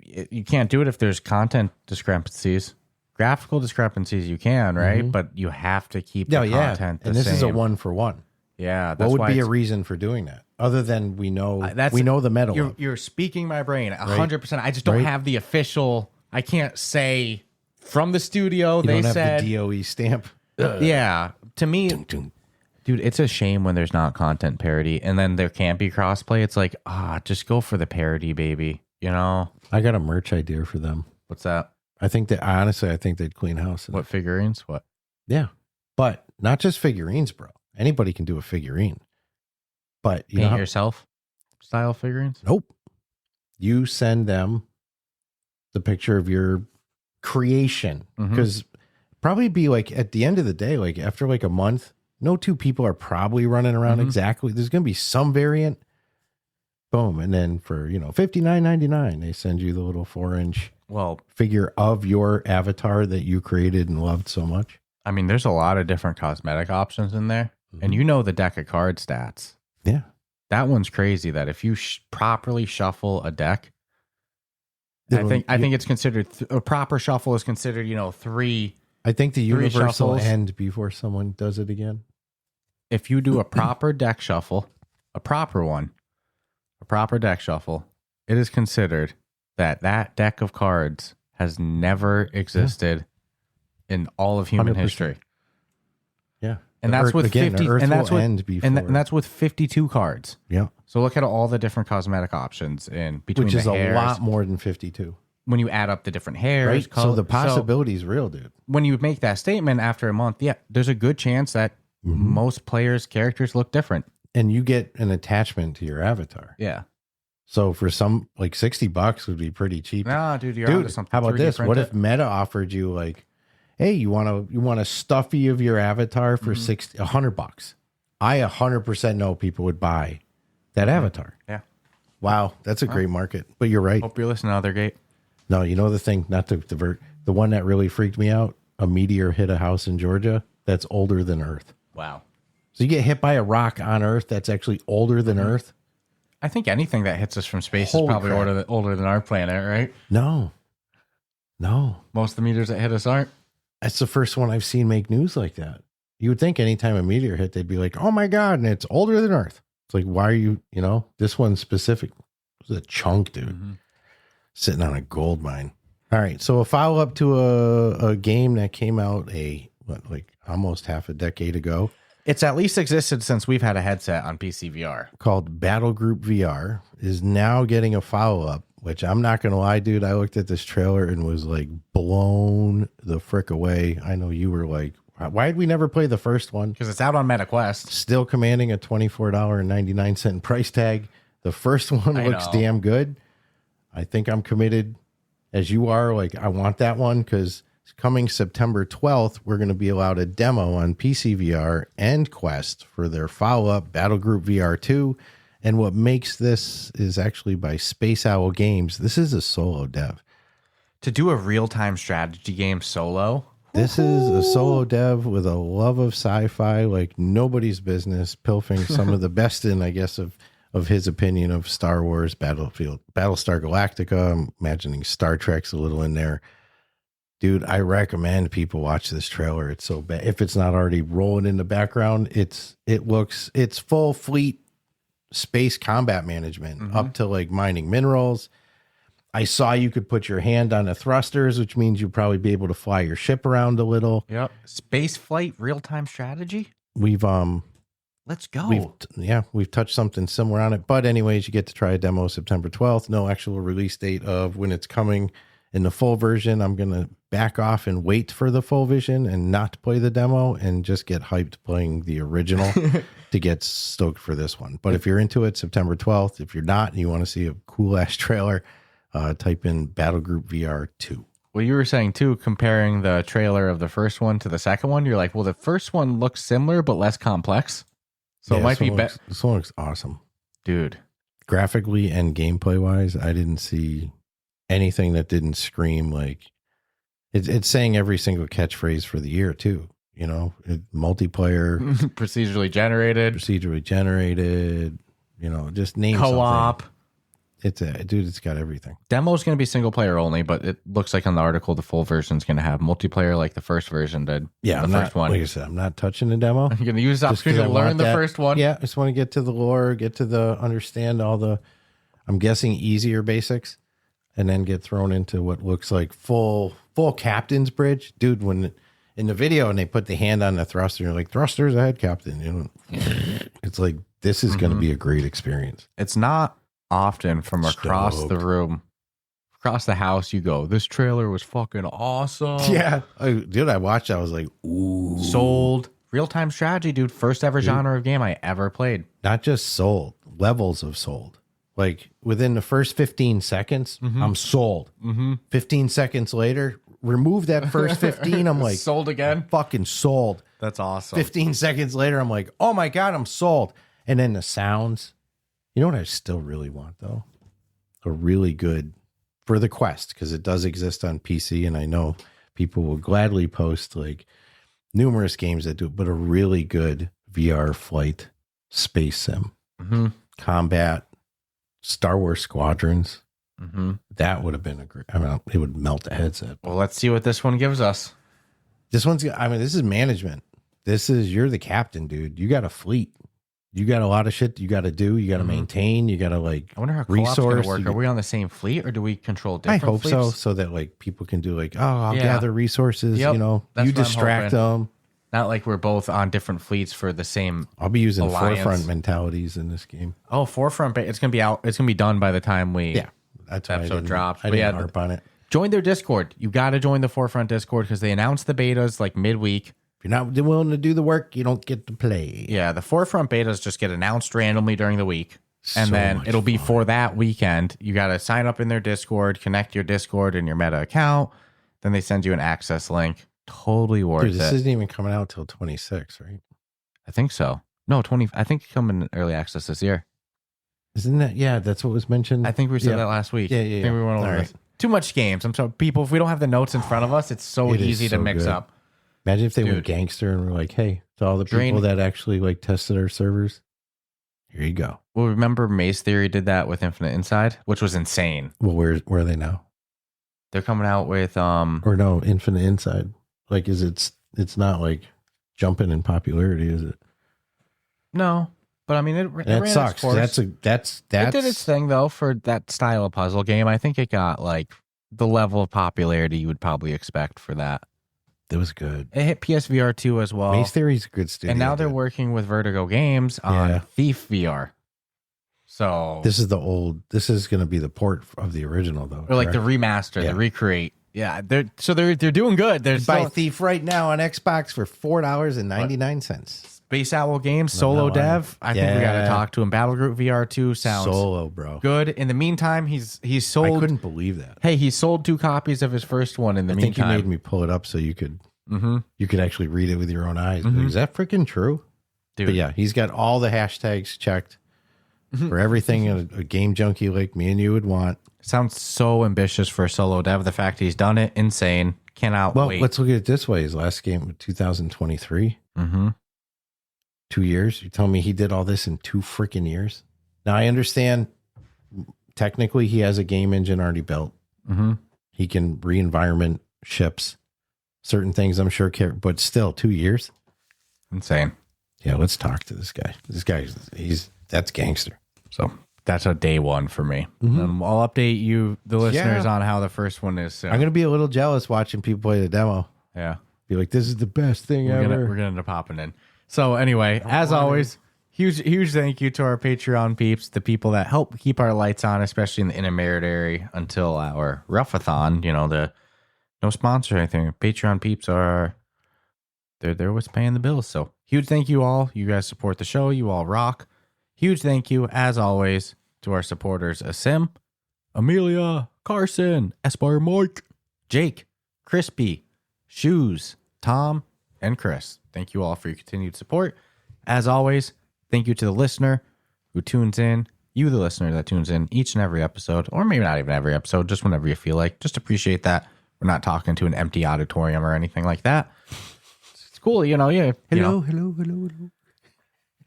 can't do it if there's content discrepancies. Graphical discrepancies you can, right? Mm-hmm. But you have to keep the content the and this same. is a 1-for-1. Yeah. What would be a reason for doing that? Other than we know the metal. You're speaking my brain 100%. I just don't have the official. I can't say from the studio. You they don't said have the DOE stamp. Yeah. To me, dude, it's a shame when there's not content parity and then there can't be crossplay. It's like, just go for the parity, baby. You know? I got a merch idea for them. What's that? I think they'd clean house. What figurines? What? Yeah. But not just figurines, bro. Anybody can do a figurine. But you Paint know yourself style figurines? Nope. You send them the picture of your creation. Because probably be like at the end of the day, like after like a month, no two people are probably running around exactly. There's going to be some variant. Boom. And then for, $59.99, they send you the little 4-inch figure of your avatar that you created and loved so much. I mean, there's a lot of different cosmetic options in there. And the deck of card stats. Yeah. That one's crazy that if you properly shuffle a deck, I think it's considered a proper shuffle is considered, 3. I think the universe will shuffles. end before someone does it again. If you do a proper deck shuffle, a proper deck shuffle, it is considered that deck of cards has never existed in all of human 100%. history. Yeah. And that's with 50 and that's with end before. and that's with 52 cards. Yeah. So look at all the different cosmetic options in between Which is the a hairs. lot more than 52. When you add up the different hairs, Right? color, So the possibility is real, dude. when you make that statement after a month, there's a good chance that most players' characters look different. And you get an attachment to your avatar. Yeah. So for some, like $60 would be pretty cheap. Nah, dude, you're onto something. How about 3D this? print What it. if Meta offered you like, hey, you want a stuffy of your avatar for $100? I 100% know people would buy that avatar. Yeah. Wow, that's a great market. But you're right. Hope you're listening, Othergate. No, you know the thing, not to divert, the one that really freaked me out, a meteor hit a house in Georgia that's older than Earth. Wow. So you get hit by a rock on Earth that's actually older than Earth? I think anything that hits us from space Holy is probably crap. older than our planet, right? No. Most of the meters that hit us aren't. That's the first one I've seen make news like that. You would think anytime a meteor hit, they'd be like, oh my God, and it's older than Earth. It's like, why are you, this one's specific. It was a chunk, dude. Sitting on a gold mine. All right. So a follow-up to a game that came out almost half a decade ago. It's at least existed since we've had a headset on PCVR. Called BattlegroupVR is now getting a follow-up, which I'm not going to lie, dude. I looked at this trailer and was like blown the frick away. I know you were like, why did we never play the first one? Because it's out on MetaQuest. Still commanding a $24.99 price tag. The first one looks damn good. I think I'm committed as you are. Like, I want that one because coming September 12th, we're going to be allowed a demo on PCVR and Quest for their follow-up BattlegroupVR2. And what makes this is actually by Space Owl Games. This is a solo dev. To do a real-time strategy game solo. This is a solo dev with a love of sci-fi like nobody's business, pilfering some of the best in, I guess, of his opinion of Star Wars, Battlestar Galactica. I'm imagining Star Trek's a little in there. Dude, I recommend people watch this trailer. It's so bad. If it's not already rolling in the background, it's full fleet space combat management up to like mining minerals. I saw you could put your hand on the thrusters, which means you'll probably be able to fly your ship around a little. Yep. Space flight real-time strategy. We've Let's go. We've touched something similar on it. But anyways, you get to try a demo September 12th. No actual release date of when it's coming. In the full version, I'm going to back off and wait for the full version and not play the demo and just get hyped playing the original to get stoked for this one. But if you're into it, September 12th. If you're not and you want to see a cool ass trailer, type in BattlegroupVR2. Well, you were saying too, comparing the trailer of the first one to the second one, you're like, well, the first one looks similar but less complex. So it might be better. This one looks awesome. Dude. Graphically and gameplay wise, I didn't see anything that didn't scream like it's saying every single catchphrase for the year too. You know, multiplayer, procedurally generated, you know, just name co-op. Something. It's got everything. Demo's going to be single player only, but it looks like on the article the full version is going to have multiplayer like the first version did. Yeah, first one. Like I said, I'm not touching the demo. You're going to use the opportunity to learn the first one. Yeah, I just want to get to the lore, understand all the, I'm guessing easier basics, and then get thrown into what looks like full captain's bridge, dude. When in the video and they put the hand on the thruster, you're like, thrusters ahead, captain. You know, it's like this is going to be a great experience. It's not often from across the room, across the house, you go, this trailer was fucking awesome. Yeah. Dude, I watched, I was like, ooh. Sold. Real-time strategy, dude. First ever genre of game I ever played. Not just sold, levels of sold. Like within the first 15 seconds, I'm sold. 15 seconds later, remove that first 15. I'm like, sold again. I'm fucking sold. That's awesome. 15 seconds later, I'm like, oh my God, I'm sold. And then the sounds. You know what I still really want, though? A really good, for the Quest, because it does exist on PC, and I know people will gladly post like numerous games that do it, but a really good VR flight space sim. Combat, Star Wars Squadrons. That would have been a great, I mean, it would melt a headset. Well, let's see what this one gives us. This one's, I mean, this is management. You're the captain, dude. You got a fleet. You got a lot of shit you got to do. You got to maintain. You got to like I wonder how co-op's going to work. Are we on the same fleet or do we control different fleets? I hope so that like people can do like, oh, I'll gather resources. You know, you distract them. Not like we're both on different fleets for the same. I'll be using alliance. Forefront mentalities in this game. Oh, Forefront. It's going to be out. It's going to be done by the time that's episode drops. I didn't harp on it. Join their Discord. You got to join the Forefront Discord because they announced the betas like midweek. If you're not willing to do the work, you don't get to play. Yeah, the Forefront betas just get announced randomly during the week. And then it'll be for that weekend. You got to sign up in their Discord, connect your Discord and your Meta account. Then they send you an access link. Totally worth it. This isn't even coming out till 26, right? I think so. No, 20. I think it's coming in early access this year. Isn't that? Yeah, that's what was mentioned. I think we said that last week. Yeah. I think we went over this. Too much games. I'm sorry, people. If we don't have the notes in front of us, it's so easy to mix up. Imagine if they went gangster and were like, hey, to all the people that actually like tested our servers, here you go. Well, remember Maze Theory did that with Infinite Inside, which was insane. Well, where are they now? They're coming out with or no, Infinite Inside. Like, it's not like jumping in popularity, is it? No, but I mean it ran sucks. Its course. That's it did its thing though for that style of puzzle game. I think it got like the level of popularity you would probably expect for that. It was good. It hit PSVR2 as well. Maze Theory's a good studio. And now they're working with Vertigo Games on Thief VR. So this is going to be the port of the original though. Or like the remaster, the recreate. Yeah, they're doing good. There's buy Thief right now on Xbox for $4.99. Space Owl Games, solo dev. I think we got to talk to him. BattlegroupVR2 sounds solo, bro. Good. In the meantime, he's sold. I couldn't believe that. Hey, he sold 2 copies of his first one. In the meantime, I think you made me pull it up so you could actually read it with your own eyes. Is that freaking true, dude? But yeah, he's got all the hashtags checked for everything a game junkie like me and you would want. Sounds so ambitious for a solo dev. The fact he's done it, insane. Cannot wait. Well, let's look at it this way. His last game was 2023. 2 years. You tell me he did all this in 2 freaking years? Now, I understand technically he has a game engine already built. He can re-environment ships, certain things I'm sure, but still 2 years. Insane. Yeah, let's talk to this guy. This guy, that's gangster. So that's a day one for me. I'll update you, the listeners, on how the first one is. So. I'm going to be a little jealous watching people play the demo. Yeah. Be like, this is the best thing ever. We're going to end up popping in. So anyway, as always, Huge thank you to our Patreon peeps, the people that help keep our lights on, especially in the intermediary until our Ruffathon. You know, no sponsor or anything. Patreon peeps are they're what's paying the bills. So huge thank you all. You guys support the show. You all rock. Huge thank you, as always, to our supporters: Asim, Amelia, Carson, Esper, Mike, Jake, Crispy, Shoes, Tom, and Chris. Thank you all for your continued support. As always, thank you to the listener who tunes in. You, the listener that tunes in each and every episode, or maybe not even every episode, just whenever you feel like. Just appreciate that. We're not talking to an empty auditorium or anything like that. It's cool, you know. Yeah. Hello.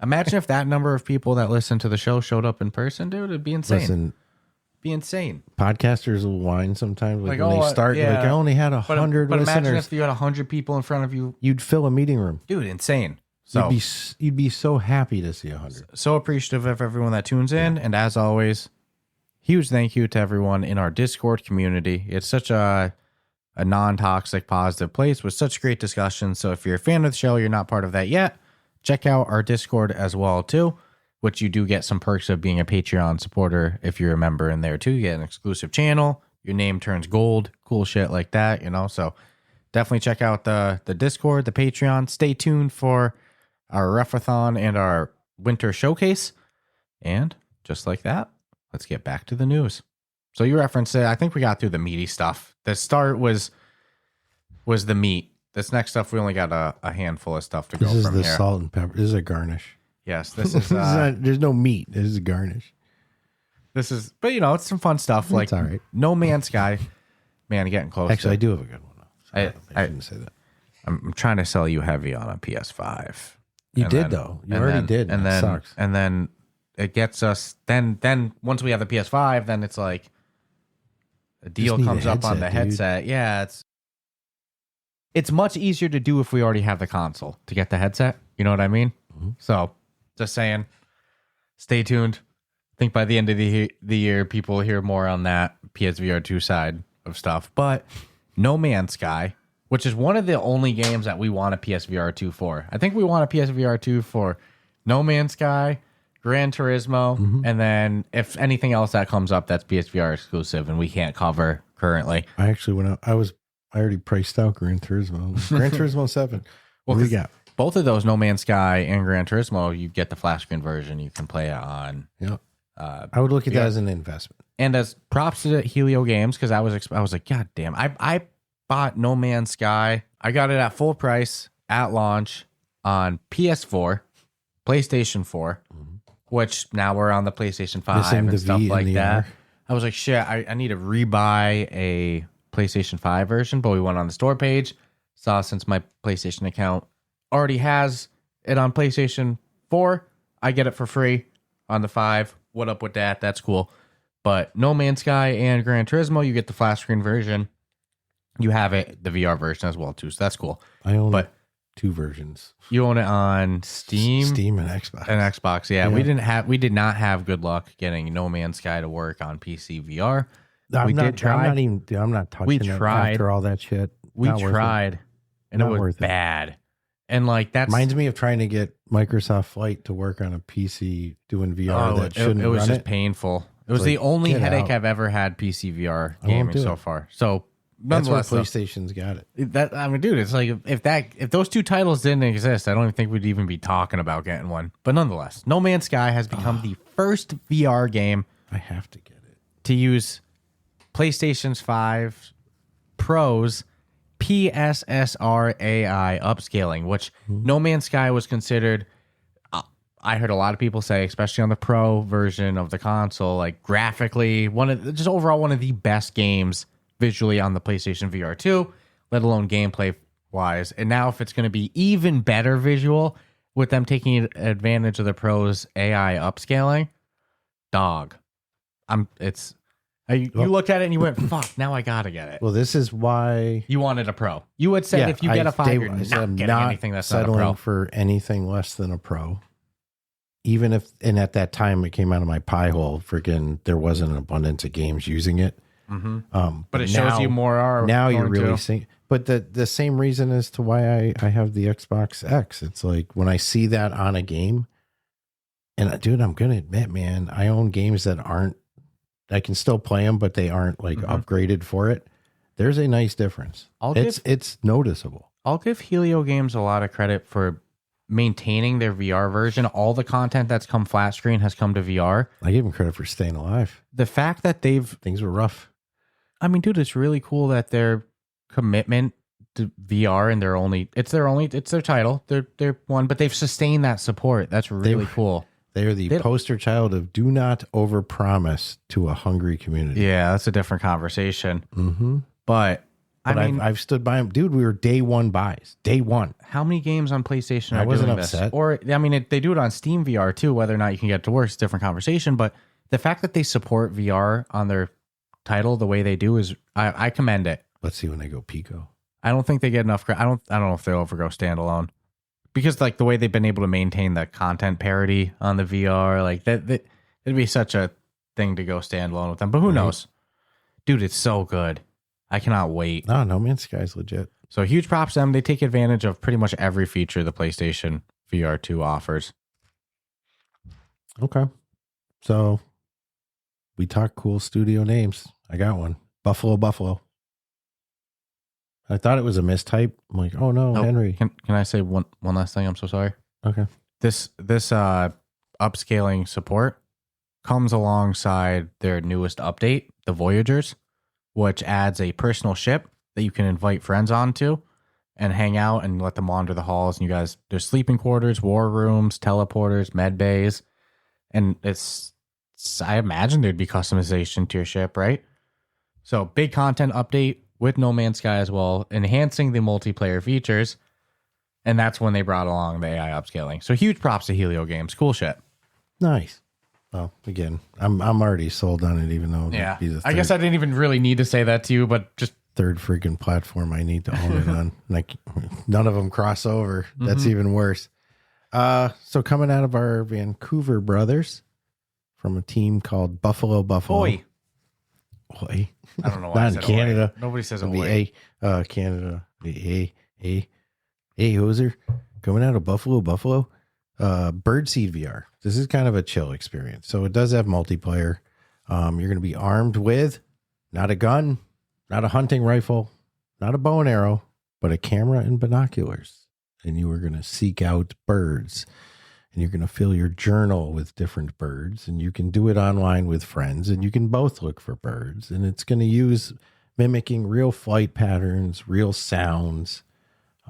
Imagine if that number of people that listen to the show showed up in person, dude. It'd be insane. Listen, be insane. Podcasters will whine sometimes. Like when oh, they start, yeah. like I only had 100 But imagine listeners. if you had 100 people in front of you, You'd fill a meeting room. dude. Insane. So You'd be so happy to see 100. so appreciative of everyone that tunes in, and as always, huge thank you to everyone in our Discord community. It's such a non-toxic, positive place with such great discussions. So if you're a fan of the show, you're not part of that yet, check out our Discord as well too, which you do get some perks of being a Patreon supporter if you're a member in there too. You get an exclusive channel, your name turns gold, cool shit like that, you know. So definitely check out the Discord, the Patreon. Stay tuned for our Ruffathon and our winter showcase. And just like that, let's get back to the news. So you referenced it. I think we got through the meaty stuff. The start was the meat. This next stuff, we only got a handful of stuff to go This is from the here. salt and pepper. This is a garnish. Yes, this is. There's no meat. This is a garnish. This is, but you know, it's some fun stuff. Like all right. No Man's Sky. Man, getting close. Actually, I do have a good one. I shouldn't say that. I'm trying to sell you heavy on a PS5. You And did then- though. You and already then- did. And That then sucks. and then it gets us. Then once we have the PS5, then it's like a deal need a comes up on the headset, dude. headset. Yeah, it's much easier to do if we already have the console to get the headset. You know what I mean? Mm-hmm. So just saying, stay tuned. I think by the end of the year, people will hear more on that PSVR2 side of stuff. But No Man's Sky, which is one of the only games that we want a PSVR2 for. I think we want a PSVR2 for No Man's Sky, Gran Turismo, and then if anything else that comes up that's PSVR exclusive and we can't cover currently. I actually went out. I already priced out Gran Turismo. Gran Turismo 7. What do we got? Both of those, No Man's Sky and Gran Turismo, you get the flash screen version. You can play it on. Yeah. I would look at that as an investment. And as props to Helio Games, because I was like, God damn, I bought No Man's Sky. I got it at full price at launch on PS4, PlayStation 4, which now we're on the PlayStation 5 Missing the and stuff V and like the that. R. I was like, shit, I need to rebuy a PlayStation 5 version, but we went on the store page, saw since my PlayStation account already has it on PlayStation 4, I get it for free on the 5. What up with that? That's cool. But No Man's Sky and Gran Turismo, you get the flash screen version. You have it, the VR version as well too, so that's cool. I own But 2 versions. you own it on Steam and Xbox. and Xbox. Yeah, we did not have good luck getting No Man's Sky to work on PC VR. I'm we not, did try. I'm not touching We it tried. after all that shit. We Not worth it. tried, and it Not was worth it. bad. And like that's Reminds me of trying to get Microsoft Flight to work on a PC doing VR that shouldn't it was run just it. painful. It was It's the like, only get headache out. I've ever had PC VR I won't gaming do so it. far. So That's where nonetheless, though, PlayStation's got it. that I mean, dude, it's like if those two titles didn't exist, I don't even think we'd even be talking about getting one. But nonetheless, No Man's Sky has become the first VR game I have to get it. to use PlayStation's 5 Pro's PSSR AI upscaling, which No Man's Sky was considered. I heard a lot of people say, especially on the Pro version of the console, like graphically, one of the best games visually on the PlayStation VR 2, let alone gameplay wise. And now, if it's going to be even better visual with them taking advantage of the Pro's AI upscaling, dog, you looked at it and you went, "Fuck!" Now I gotta get it. Well, this is why You wanted a Pro. You had said if you get a 5, you're not getting anything that's not a settling Pro. for anything less than a Pro. Even if, and at that time it came out of my pie hole, freaking, there wasn't an abundance of games using it. But it shows you more are now you're going really to. seeing. But the same reason as to why I have the Xbox X. It's like when I see that on a game, And dude, I'm gonna admit, man, I own games that I can still play them, but they aren't like upgraded for it. There's a nice difference. It's noticeable. I'll give Helio Games a lot of credit for maintaining their VR version. All the content that's come flat screen has come to VR. I give them credit for staying alive. The fact that things were rough. I mean, dude, it's really cool that their commitment to VR and it's their title. They're one, but they've sustained that support. That's really cool. They are the poster child of do not overpromise to a hungry community. Yeah, that's a different conversation. Mm-hmm. But I mean, I've stood by them, dude. We were day one buys. Day one. How many games on PlayStation I are wasn't doing upset. this? Or I mean, they do it on Steam VR too. Whether or not you can get it to work is a different conversation. But the fact that they support VR on their title the way they do is, I commend it. Let's see when they go Pico. I don't think they get enough credit. I don't know if they'll ever go standalone, because like the way they've been able to maintain the content parity on the VR, like that it'd be such a thing to go standalone with them. But who knows, dude? It's so good. I cannot wait. No Man's Sky's legit. So huge props to them. They take advantage of pretty much every feature the PlayStation VR2 offers. Okay. So we talk cool studio names. I got one. Buffalo. I thought it was a mistype. I'm like, oh no, Henry. Can I say one last thing? I'm so sorry. Okay. This upscaling support comes alongside their newest update, the Voyagers, which adds a personal ship that you can invite friends onto and hang out and let them wander the halls. And you guys, there's sleeping quarters, war rooms, teleporters, med bays. And I imagine there'd be customization to your ship, right? So big content update with No Man's Sky as well, enhancing the multiplayer features. And that's when they brought along the AI upscaling. So huge props to Helio Games. Cool shit. Nice. Well, again, I'm already sold on it, even though I guess I didn't even really need to say that to you, but just third freaking platform I need to own it on. Like none of them cross over. That's even worse. So coming out of our Vancouver brothers from a team called Buffalo. Oi. I don't know why. Not in Canada. Oi. Nobody says oi. Canada. Hey, hoser. Coming out of Buffalo. Birdseed VR. This is kind of a chill experience. So it does have multiplayer. You're going to be armed with not a gun, not a hunting rifle, not a bow and arrow, but a camera and binoculars. And you are going to seek out birds. And you're going to fill your journal with different birds. And you can do it online with friends. And you can both look for birds. And it's going to use mimicking real flight patterns, real sounds.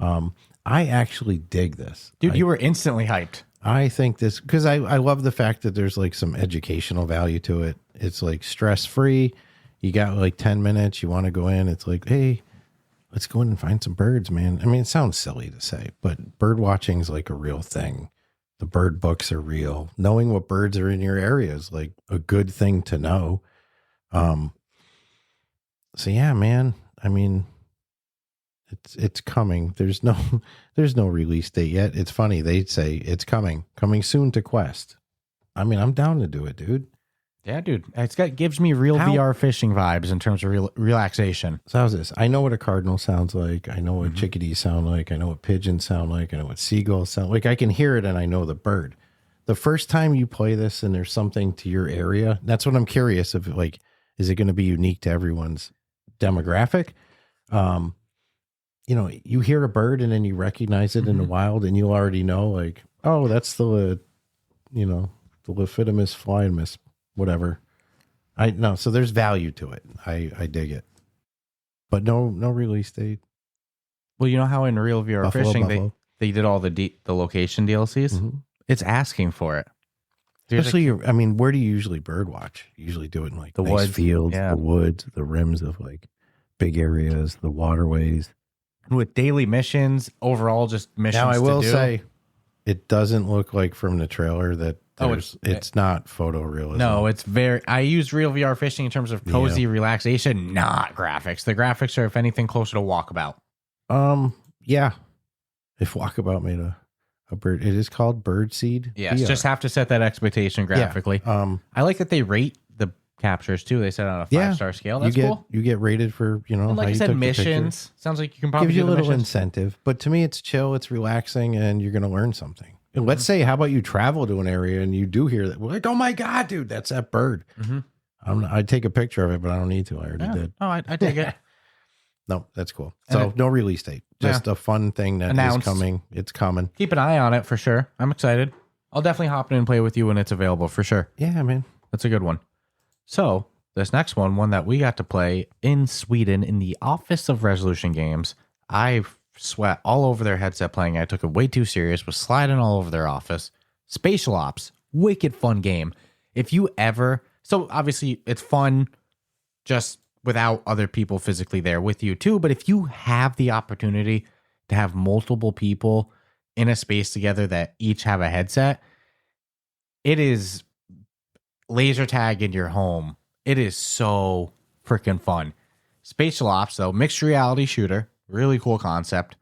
I actually dig this. Dude, you were instantly hyped. I think this, because I love the fact that there's like some educational value to it. It's like stress free. You got like 10 minutes. You want to go in. It's like, hey, let's go in and find some birds, man. I mean, it sounds silly to say, but bird watching is like a real thing. The bird books are real. Knowing what birds are in your area is like a good thing to know. So yeah, man. I mean, it's coming. There's no release date yet. It's funny. They say it's coming soon to Quest. I mean, I'm down to do it, dude. Yeah, dude. Gives me real VR fishing vibes in terms of relaxation. So how's this? I know what a cardinal sounds like. I know what chickadees sound like. I know what pigeons sound like. I know what seagulls sound like. I can hear it and I know the bird. The first time you play this and there's something to your area, that's what I'm curious of. Like, is it going to be unique to everyone's demographic? You know, you hear a bird and then you recognize it in the wild and you'll already know, like, oh, that's the Lephidimus flyinmus, whatever. So there's value to it. I dig it. But no release date. Well, you know how in Real VR Fishing they did all the location DLCs? Mm-hmm. It's asking for it. Especially, where do you usually bird watch? You usually do it in like the woods, fields, the woods, the rims of like big areas, the waterways. With daily missions, overall just missions. Now I will say, it doesn't look like from the trailer that it's not photorealism. No, it's very. I use Real VR Fishing in terms of cozy relaxation, not graphics. The graphics are, if anything, closer to Walkabout. Yeah. If Walkabout made a bird, it is called Birdseed. Yes, just have to set that expectation graphically. Yeah. I like that they rate the captures too. They set on a 5-star scale. That's cool. You get rated for, and like how you said, missions. Sounds like you can probably give you a little missions. incentive. But to me, it's chill, it's relaxing, and you're going to learn something. And let's say, how about you travel to an area and you do hear that? We're like, oh my God, dude, that's that bird. I'd take a picture of it, but I don't need to. I already did. Oh, I take it. No, that's cool. So no release date. Just a fun thing that is coming. It's coming. Keep an eye on it for sure. I'm excited. I'll definitely hop in and play with you when it's available for sure. Yeah, man. That's a good one. So this next one that we got to play in Sweden in the Office of Resolution Games. I sweat all over their headset playing. I took it way too serious, was sliding all over their office. Spatial Ops, wicked fun game. If you ever, so obviously it's fun just without other people physically there with you too, but if you have the opportunity to have multiple people in a space together that each have a headset, it is laser tag in your home. It is so freaking fun. Spatial Ops, though, mixed reality shooter, really cool concept.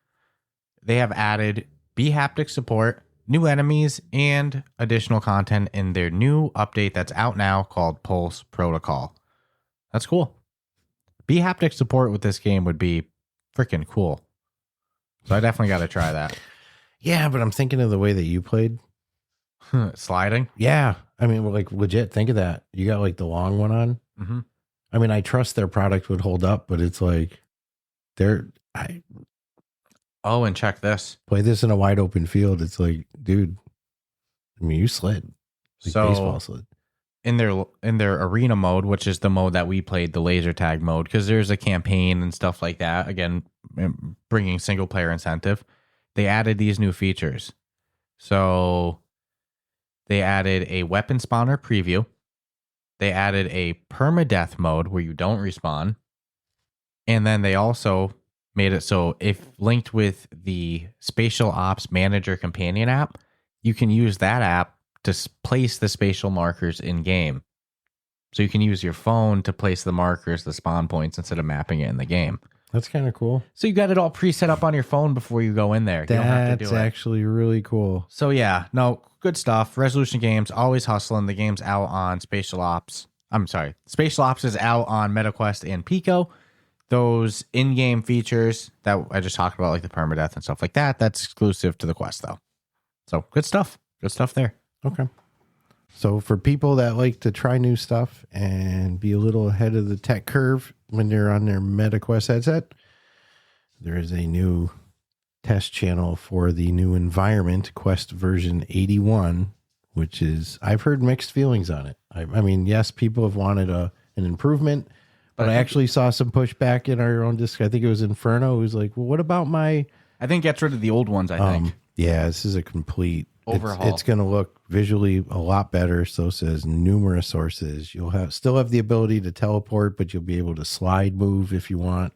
They have added haptic support, new enemies, and additional content in their new update that's out now called Pulse Protocol. That's cool. Haptic support with this game would be freaking cool. So I definitely got to try that. Yeah, but I'm thinking of the way that you played. Sliding? Yeah. I mean, like legit, think of that. You got like the long one on. Mm-hmm. I mean, I trust their product would hold up, but it's like Oh, and check this. Play this in a wide open field. It's like, dude, I mean, you slid. Like so baseball slid. In their arena mode, which is the mode that we played, the laser tag mode, because there's a campaign and stuff like that. Again, bringing single player incentive. They added these new features. So they added a weapon spawner preview. They added a permadeath mode where you don't respawn. And then they also made it so if linked with the Spatial Ops Manager Companion app, you can use that app to place the spatial markers in game. So you can use your phone to place the markers, the spawn points, instead of mapping it in the game. That's kind of cool. So you got it all preset up on your phone before you go in there. You don't have to do it. That's actually really cool. So yeah, no, good stuff. Resolution Games, always hustling. The game's out on Spatial Ops. I'm sorry. Spatial Ops is out on MetaQuest and Pico. Those in-game features that I just talked about, like the permadeath and stuff like that, that's exclusive to the Quest, though. So good stuff. Good stuff there. Okay. So for people that like to try new stuff and be a little ahead of the tech curve when they're on their MetaQuest headset, there is a new test channel for the new environment, Quest version 81, which is, I've heard mixed feelings on it. I mean, yes, people have wanted an improvement, but I actually saw some pushback in our own disc. I think it was Inferno, who was like, well, what about my... I think gets rid of the old ones, I think. Yeah, this is a complete... overhaul. It's going to look visually a lot better. So says numerous sources. You'll still have the ability to teleport, but you'll be able to slide move if you want.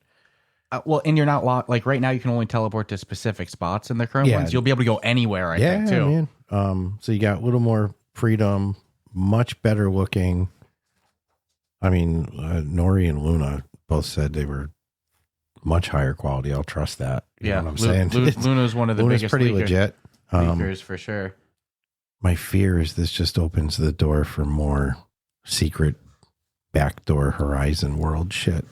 Well, and you're not locked. Like right now, you can only teleport to specific spots in the current ones. You'll be able to go anywhere, I think, too. Man. So you got a little more freedom, much better looking. I mean, Nori and Luna both said they were much higher quality. I'll trust that. You know what I'm saying? Luna's one of the Luna's biggest pretty legit. Leakers for sure. My fear is this just opens the door for more secret backdoor Horizon world shit.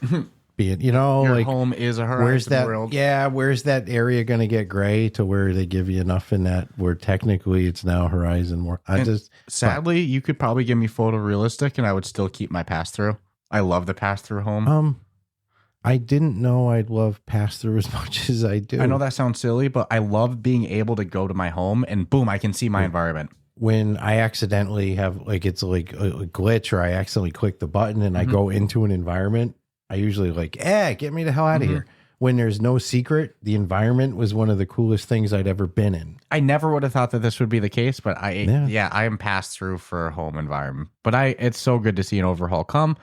Being, Your like home is a Horizon world. Yeah, where's that area going to get gray to where they give you enough in that where technically it's now Horizon world? Sadly, you could probably give me photorealistic and I would still keep my pass through. I love the pass through home. I didn't know I'd love pass through as much as I do. I know that sounds silly, but I love being able to go to my home and boom, I can see my environment. When I accidentally have it's like a glitch or I accidentally click the button and I go into an environment, I usually get me the hell out of here. When there's no secret, the environment was one of the coolest things I'd ever been in. I never would have thought that this would be the case, but I am passed through for a home environment. But it's so good to see an overhaul come.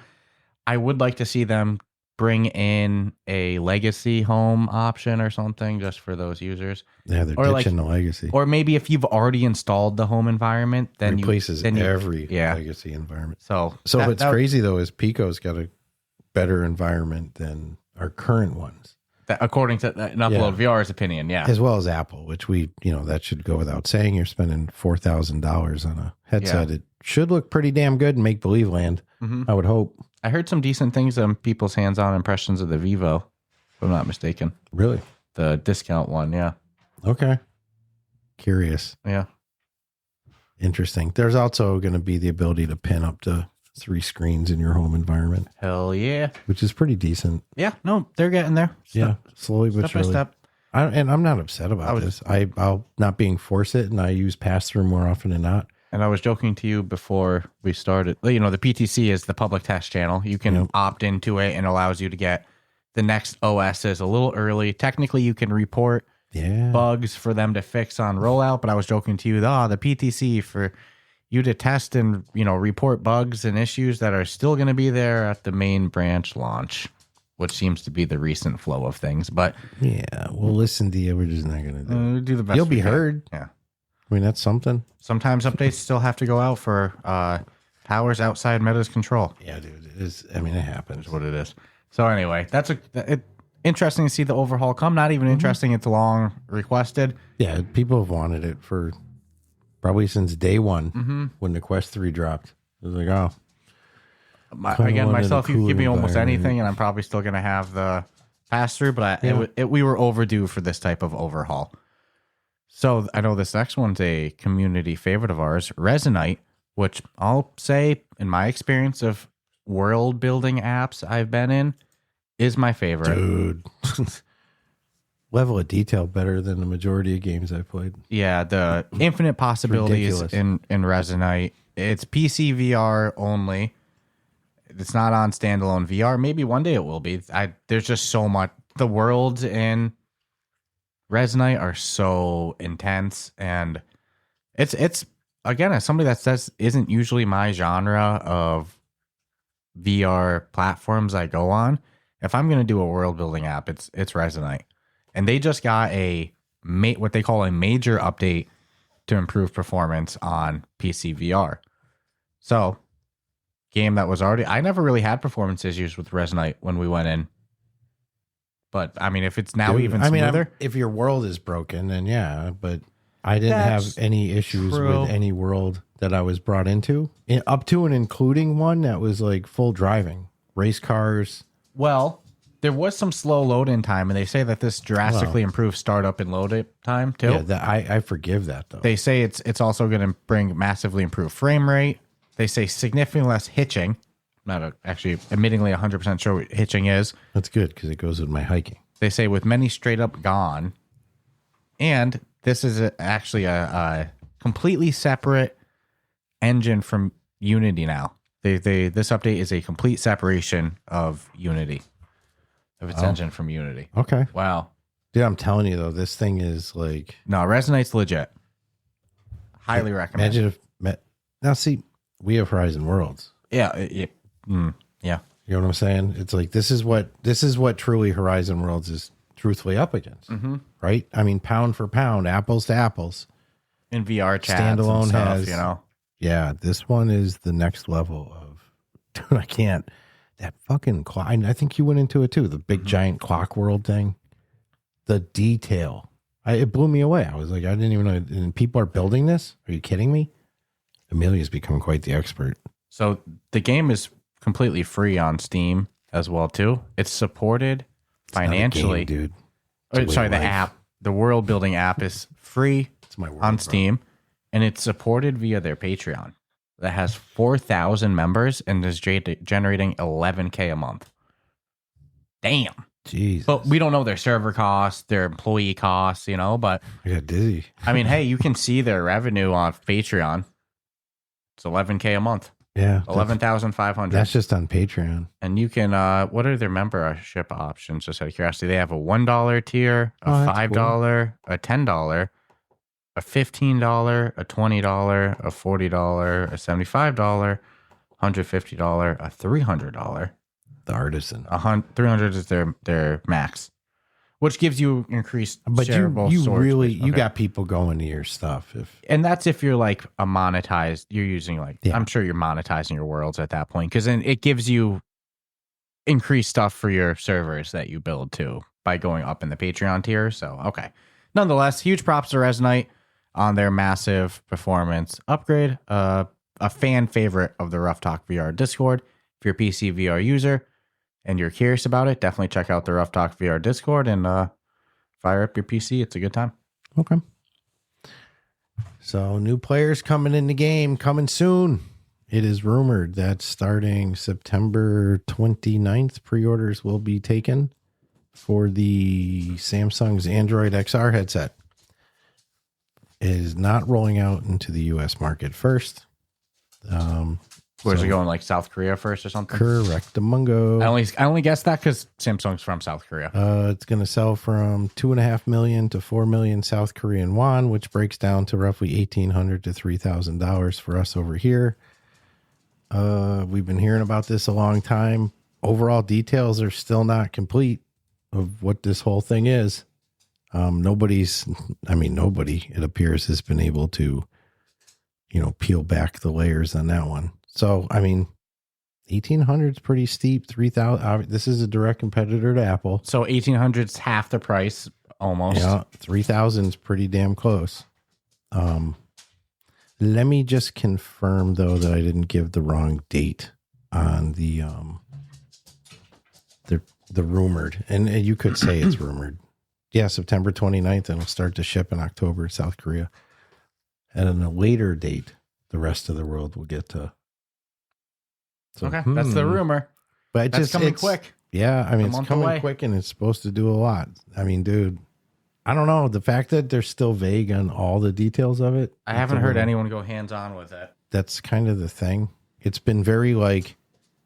I would like to see them bring in a legacy home option or something just for those users. Yeah, they're ditching the legacy. Or maybe if you've already installed the home environment, then replaces every legacy environment. So what's crazy though is Pico's got a better environment than our current ones. According to UploadVR's opinion, yeah. As well as Apple, which that should go without saying. You're spending $4,000 on a headset. Yeah. It should look pretty damn good in make-believe land, I would hope. I heard some decent things on people's hands-on impressions of the Vivo, if I'm not mistaken. Really? The discount one, yeah. Okay. Curious. Yeah. Interesting. There's also going to be the ability to pin up to 3 screens in your home environment. Hell yeah. Which is pretty decent. Yeah, no, they're getting there. Slowly but surely. Step by step. And I'm not upset about this. I'll not being forced it, and I use pass-through more often than not. And I was joking to you before we started. The PTC is the public test channel. You can opt into it and allows you to get the next OSs a little early. Technically, you can report bugs for them to fix on rollout. But I was joking to you, the PTC for you to test and report bugs and issues that are still going to be there at the main branch launch, which seems to be the recent flow of things. But yeah, we'll listen to you. We're just not going to do the best. You'll be heard. Yeah. I mean, that's something. Sometimes updates still have to go out for powers outside Meta's control. Yeah, dude. It is. I mean, it happens. Is what it is. So anyway, that's interesting to see the overhaul come. Not even interesting. It's long requested. Yeah, people have wanted it for probably since day one when the Quest 3 dropped. It was like, again, myself, you can give me almost anything, and I'm probably still going to have the pass through. But we were overdue for this type of overhaul. So I know this next one's a community favorite of ours, Resonite, which I'll say, in my experience of world building apps I've been in, is my favorite. Dude. Level of detail better than the majority of games I've played. Yeah, the infinite possibilities in Resonite. It's PCVR only. It's not on standalone VR. Maybe one day it will be. There's just so much. The worlds in Resonite are so intense, and it's again, as somebody that says isn't usually my genre of VR platforms I go on. If I'm going to do a world building app, it's Resonite, and they just got what they call a major update to improve performance on PC VR. So, game that was I never really had performance issues with Resonite when we went in. But I mean, if it's now even smoother, if your world is broken, then yeah. But I didn't have any issues with any world that I was brought into, up to and including one that was like full driving, race cars. Well, there was some slow load-in time, and they say that this drastically improves startup and load time too. Yeah, I forgive that though. They say it's also going to bring massively improved frame rate. They say significantly less hitching. Not actually, admittingly, 100% sure what hitching is. That's good because it goes with my hiking. They say with many straight up gone. And this is actually a completely separate engine from Unity now. This update is a complete separation of Unity, of its engine from Unity. Okay. Wow. Dude, I'm telling you though, this thing is like... No, Resonite's legit. Highly recommend. Imagine if... Now see, we have Horizon Worlds. Yeah. Yeah. You know what I'm saying? It's like this is what truly Horizon Worlds is truthfully up against, right? I mean, pound for pound, apples to apples. In VR chats standalone and stuff, has, yeah. This one is the next level of. Dude, I can't. That fucking clock. I think you went into it too. The big giant clock world thing. The detail. It blew me away. I was like, I didn't even know. And people are building this. Are you kidding me? Amelia's become quite the expert. So the game is completely free on Steam as well too. It's supported financially, dude. The app, the world building app is free on Steam, and it's supported via their Patreon that has 4,000 members and is generating $11K a month. Damn. Jesus. But we don't know their server costs, their employee costs, but I got dizzy. I mean, hey, you can see their revenue on Patreon. It's $11K a month. Yeah, 11,500. That's just on Patreon. And you can, what are their membership options? Just out of curiosity, they have a $1 tier, a $5, cool. A $10, a $15, a $20, a $40, a $75, $150, a $300. The artisan. 300 is their max, which gives you increased. But you got people going to your stuff. And that's if you're like a monetized, you're using I'm sure you're monetizing your worlds at that point, because then it gives you increased stuff for your servers that you build too by going up in the Patreon tier. So, okay. Nonetheless, huge props to Resonite on their massive performance upgrade. A fan favorite of the Ruff Talk VR Discord. If you're a PC VR user and you're curious about it, definitely check out the Ruff Talk VR Discord and fire up your PC. It's a good time. Okay. So new players coming in the game, coming soon. It is rumored that starting September 29th, pre-orders will be taken for the Samsung's Android XR headset. It is not rolling out into the U.S. market first. Where's it going, like South Korea first or something? Correctamungo. I only guessed that because Samsung's from South Korea. It's going to sell from 2.5 million to 4 million South Korean won, which breaks down to roughly $1,800 to $3,000 for us over here. We've been hearing about this a long time. Overall details are still not complete of what this whole thing is. Nobody, it appears, has been able to, peel back the layers on that one. So, 1,800 is pretty steep. 3,000. This is a direct competitor to Apple. So 1,800's half the price, almost. Yeah, 3,000 is pretty damn close. Let me just confirm though that I didn't give the wrong date on the rumored, and you could say it's rumored. Yeah, September 29th, and it'll start to ship in October, South Korea. And on a later date, the rest of the world will get to. So, okay, that's the rumor. But it's coming quick. Yeah, it's coming quick, and it's supposed to do a lot. Dude, I don't know. The fact that they're still vague on all the details of it. I haven't heard anyone go hands-on with it. That's kind of the thing. It's been very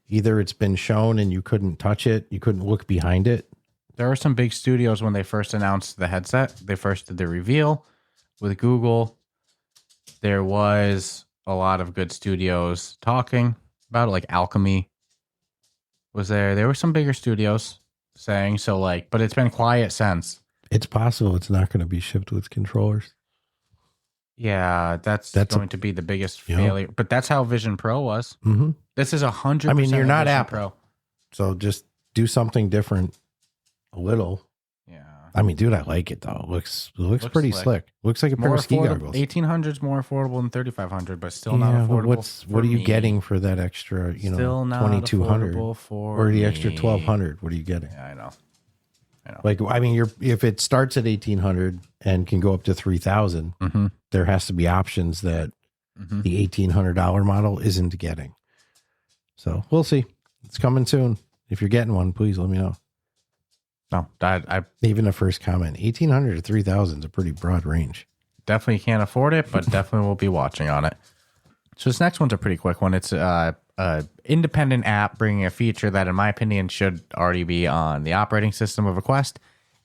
either it's been shown and you couldn't touch it, you couldn't look behind it. There were some big studios when they first announced the headset. They first did the reveal with Google. There was a lot of good studios talking about it, like Alchemy was there. There were some bigger studios saying so, but it's been quiet since. It's possible it's not going to be shipped with controllers. Yeah, that's going to be the biggest failure. But that's how Vision Pro was. Mm-hmm. This is 100%. You're not Vision Apple, Pro. So just do something different a little. Yeah. Dude, I like it though. It looks pretty slick. Looks like a pair of ski goggles. 1,800 is more affordable than 3,500, but still not affordable. But what are you getting for that extra? Still not 2,200 or the me. extra 1,200? What are you getting? Yeah, I know. If it starts at 1,800 and can go up to 3,000, mm-hmm. there has to be options that the $1,800 model isn't getting. So we'll see. It's coming soon. If you're getting one, please let me know. No, I even the first comment, 1,800 to 3,000 is a pretty broad range. Definitely can't afford it, but definitely will be watching on it. So this next one's a pretty quick one. It's a independent app bringing a feature that, in my opinion, should already be on the operating system of a Quest.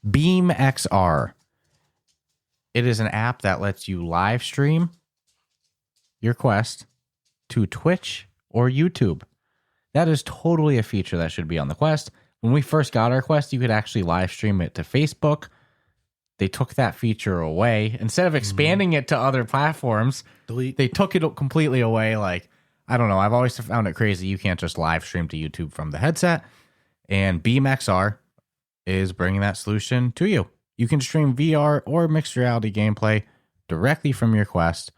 BeamXR. It is an app that lets you live stream your Quest to Twitch or YouTube. That is totally a feature that should be on the Quest. When we first got our Quest, you could actually live stream it to Facebook. They took that feature away. Instead of expanding it to other platforms, they took it completely away. I don't know. I've always found it crazy. You can't just live stream to YouTube from the headset. And BeamXR is bringing that solution to you. You can stream VR or mixed reality gameplay directly from your Quest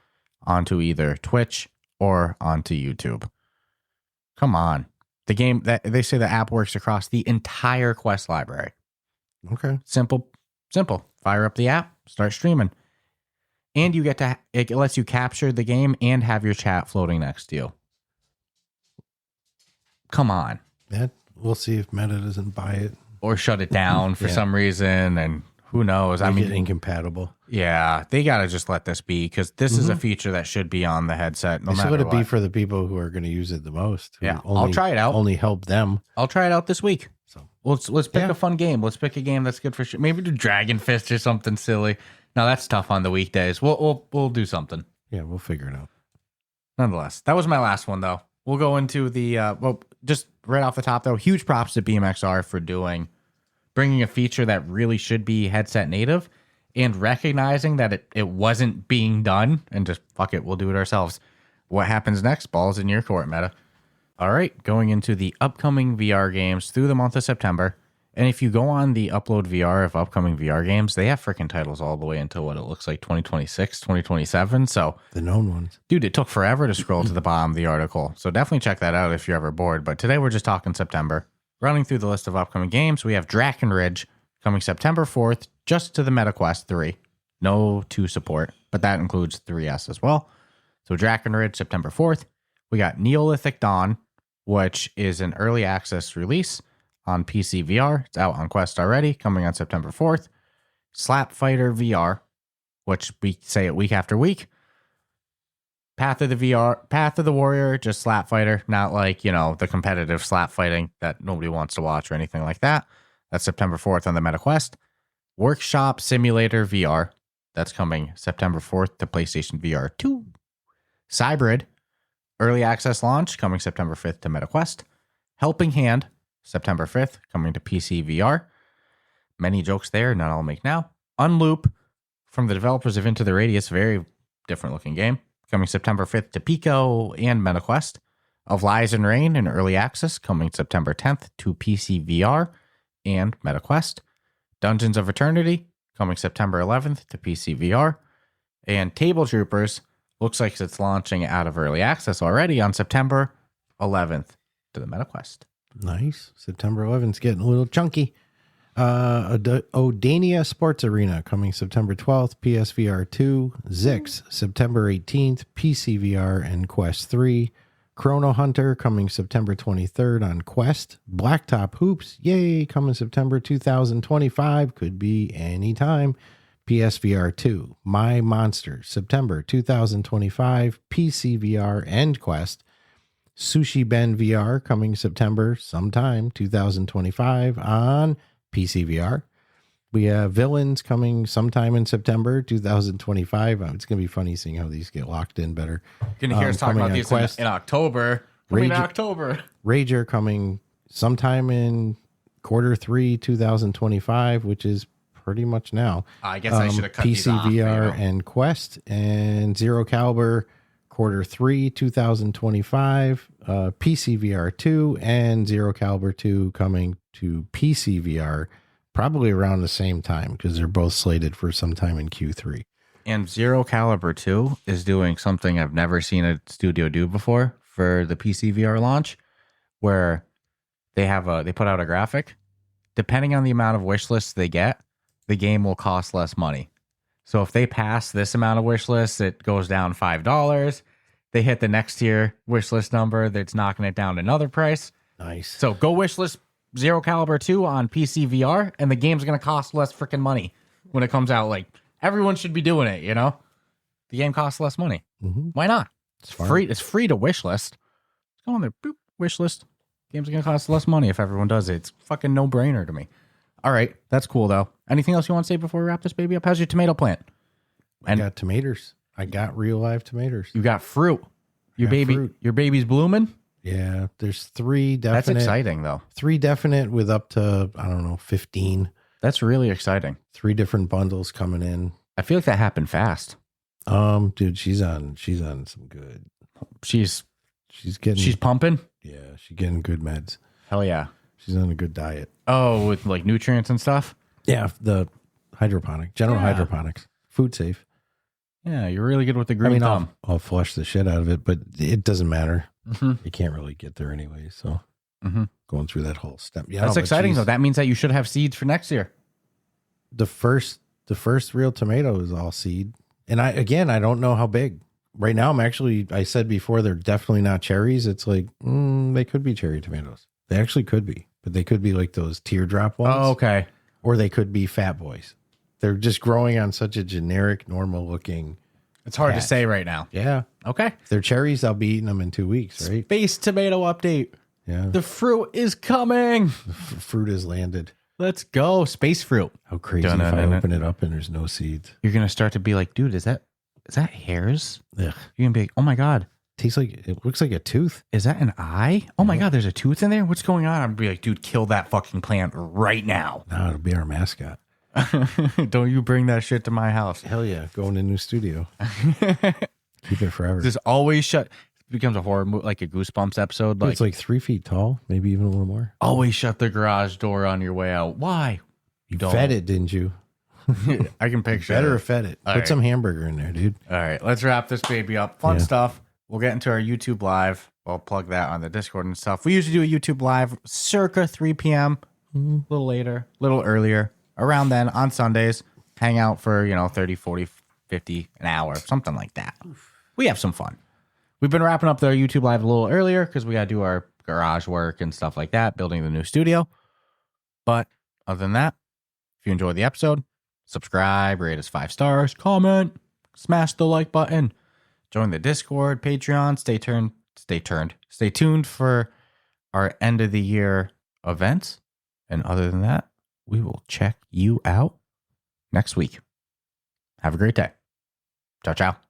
onto either Twitch or onto YouTube. Come on. The game, that they say the app works across the entire Quest library. Okay. Simple. Fire up the app, start streaming. And it lets you capture the game and have your chat floating next to you. Come on. We'll see if Meta doesn't buy it. Or shut it down for some reason, and who knows? Incompatible. Yeah, they got to just let this be, because this is a feature that should be on the headset no matter what. Let it be for the people who are going to use it the most. Yeah, I'll try it out. Only help them. I'll try it out this week. So let's pick a fun game. Let's pick a game that's good for sure. Maybe do Dragon Fist or something silly. No, that's tough on the weekdays. We'll do something. Yeah, we'll figure it out. Nonetheless, that was my last one though. We'll go into the just right off the top though. Huge props to BeamXR for bringing a feature that really should be headset native and recognizing that it wasn't being done and just fuck it, we'll do it ourselves. What happens next? Ball's in your court, Meta. All right, going into the upcoming VR games through the month of September. And if you go on the Upload VR of upcoming VR games, they have freaking titles all the way until what it looks like 2026, 2027. So the known ones. Dude, it took forever to scroll to the bottom of the article. So definitely check that out if you're ever bored. But today we're just talking September. Running through the list of upcoming games, we have Drakenridge coming September 4th, just to the MetaQuest 3. No 2 support, but that includes 3S as well. So Drakenridge, September 4th. We got Neolithic Dawn, which is an early access release on PC VR. It's out on Quest already, coming on September 4th. Slap Fighter VR, which we say it week after week. Path of the Warrior, just slap fighter, not like, the competitive slap fighting that nobody wants to watch or anything like that. That's September 4th on the MetaQuest. Workshop Simulator VR, that's coming September 4th to PlayStation VR 2. Cybrid, early access launch, coming September 5th to MetaQuest. Helping Hand, September 5th, coming to PC VR. Many jokes there, not all make now. Unloop, from the developers of Into the Radius, very different looking game, coming September 5th to Pico and MetaQuest. Of Lies and Rain in early access, coming September 10th to PC VR and MetaQuest. Dungeons of Eternity, coming September 11th to PC VR. And Table Troopers, looks like it's launching out of early access already on September 11th to the MetaQuest. Nice. September 11th, getting a little chunky. Odania Sports Arena coming September 12th, PSVR 2. Zix, September 18th, PCVR and Quest 3. Chrono Hunter coming September 23rd on Quest. Blacktop Hoops, yay, coming September 2025. Could be anytime. PSVR 2. My Monsters, September 2025, PCVR and Quest. Sushi Ben VR coming September sometime 2025 on PCVR. We have Villains coming sometime in September 2025. It's going to be funny seeing how these get locked in better. You're going to hear us talk about these in October. Coming in October. Rager coming sometime in Q3 2025, which is pretty much now. I guess I should have cut these off. PCVR and Quest. And Zero Caliber Q3 2025. PCVR 2 and Zero Caliber 2 coming to PCVR probably around the same time because they're both slated for sometime in Q3. And Zero Caliber 2 is doing something I've never seen a studio do before for the PCVR launch, where they put out a graphic. Depending on the amount of wish lists they get, the game will cost less money. So if they pass this amount of wish lists, it goes down $5. They hit the next tier wish list number, that's knocking it down to another price. Nice. So go wish list Zero Caliber 2 on PC VR, and the game's going to cost less freaking money when it comes out. Like, everyone should be doing it, The game costs less money. Mm-hmm. Why not? It's Smart. free. It's free to wish list. Go on there, boop, wish list. Game's going to cost less money if everyone does it. It's fucking no-brainer to me. All right, that's cool, though. Anything else you want to say before we wrap this baby up? How's your tomato plant? I got tomatoes. I got real live tomatoes. You got fruit. Your baby's blooming? Yeah, there's 3 definite. That's exciting, though. 3 definite with up to, 15. That's really exciting. 3 different bundles coming in. I feel like that happened fast. Dude, she's on some good. She's getting pumping? Yeah, she's getting good meds. Hell yeah. She's on a good diet. Oh, with like nutrients and stuff? Yeah, the general hydroponics. Food safe. Yeah, you're really good with the green thumb. I'll flush the shit out of it, but it doesn't matter. Mm-hmm. You can't really get there anyway. So going through that whole step. Yeah, that's exciting though. That means that you should have seeds for next year. The first real tomato is all seed. And I don't know how big. Right now I said before, they're definitely not cherries. It's like, they could be cherry tomatoes. They actually could be, but they could be like those teardrop ones. Oh, okay. Or they could be fat boys. They're just growing on such a generic, normal looking. It's hard to say right now. Yeah. Okay. If they're cherries, I'll be eating them in 2 weeks, right? Space tomato update. Yeah. The fruit is coming. Fruit has landed. Let's go. Space fruit. How crazy if I open it up and there's no seeds. You're going to start to be like, dude, is that hairs? Ugh. You're going to be like, oh my God. It looks like a tooth. Is that an eye? Oh my God, there's a tooth in there? What's going on? I'm going to be like, dude, kill that fucking plant right now. No, it'll be our mascot. Don't you bring that shit to my house. Hell yeah. Go in a new studio. Keep it forever. Just always shut. It becomes a horror movie, like a Goosebumps episode. It's like 3 feet tall, maybe even a little more. Always shut the garage door on your way out. Why? You fed it, didn't you? I can picture Better it. have fed it. All Put right. some hamburger in there, dude. All right, let's wrap this baby up. Fun stuff. We'll get into our YouTube live. I'll plug that on the Discord and stuff. We usually do a YouTube live circa 3 p.m. A little later, a little earlier. Around then on Sundays. hang out for, 30, 40, 50 an hour, something like that. We have some fun. We've been wrapping up the YouTube live a little earlier because we got to do our garage work and stuff like that, building the new studio. But other than that, if you enjoyed the episode, subscribe, rate us 5 stars, comment, smash the like button, join the Discord, Patreon, stay tuned for our end of the year events. And other than that, we will check you out next week. Have a great day. Ciao, ciao.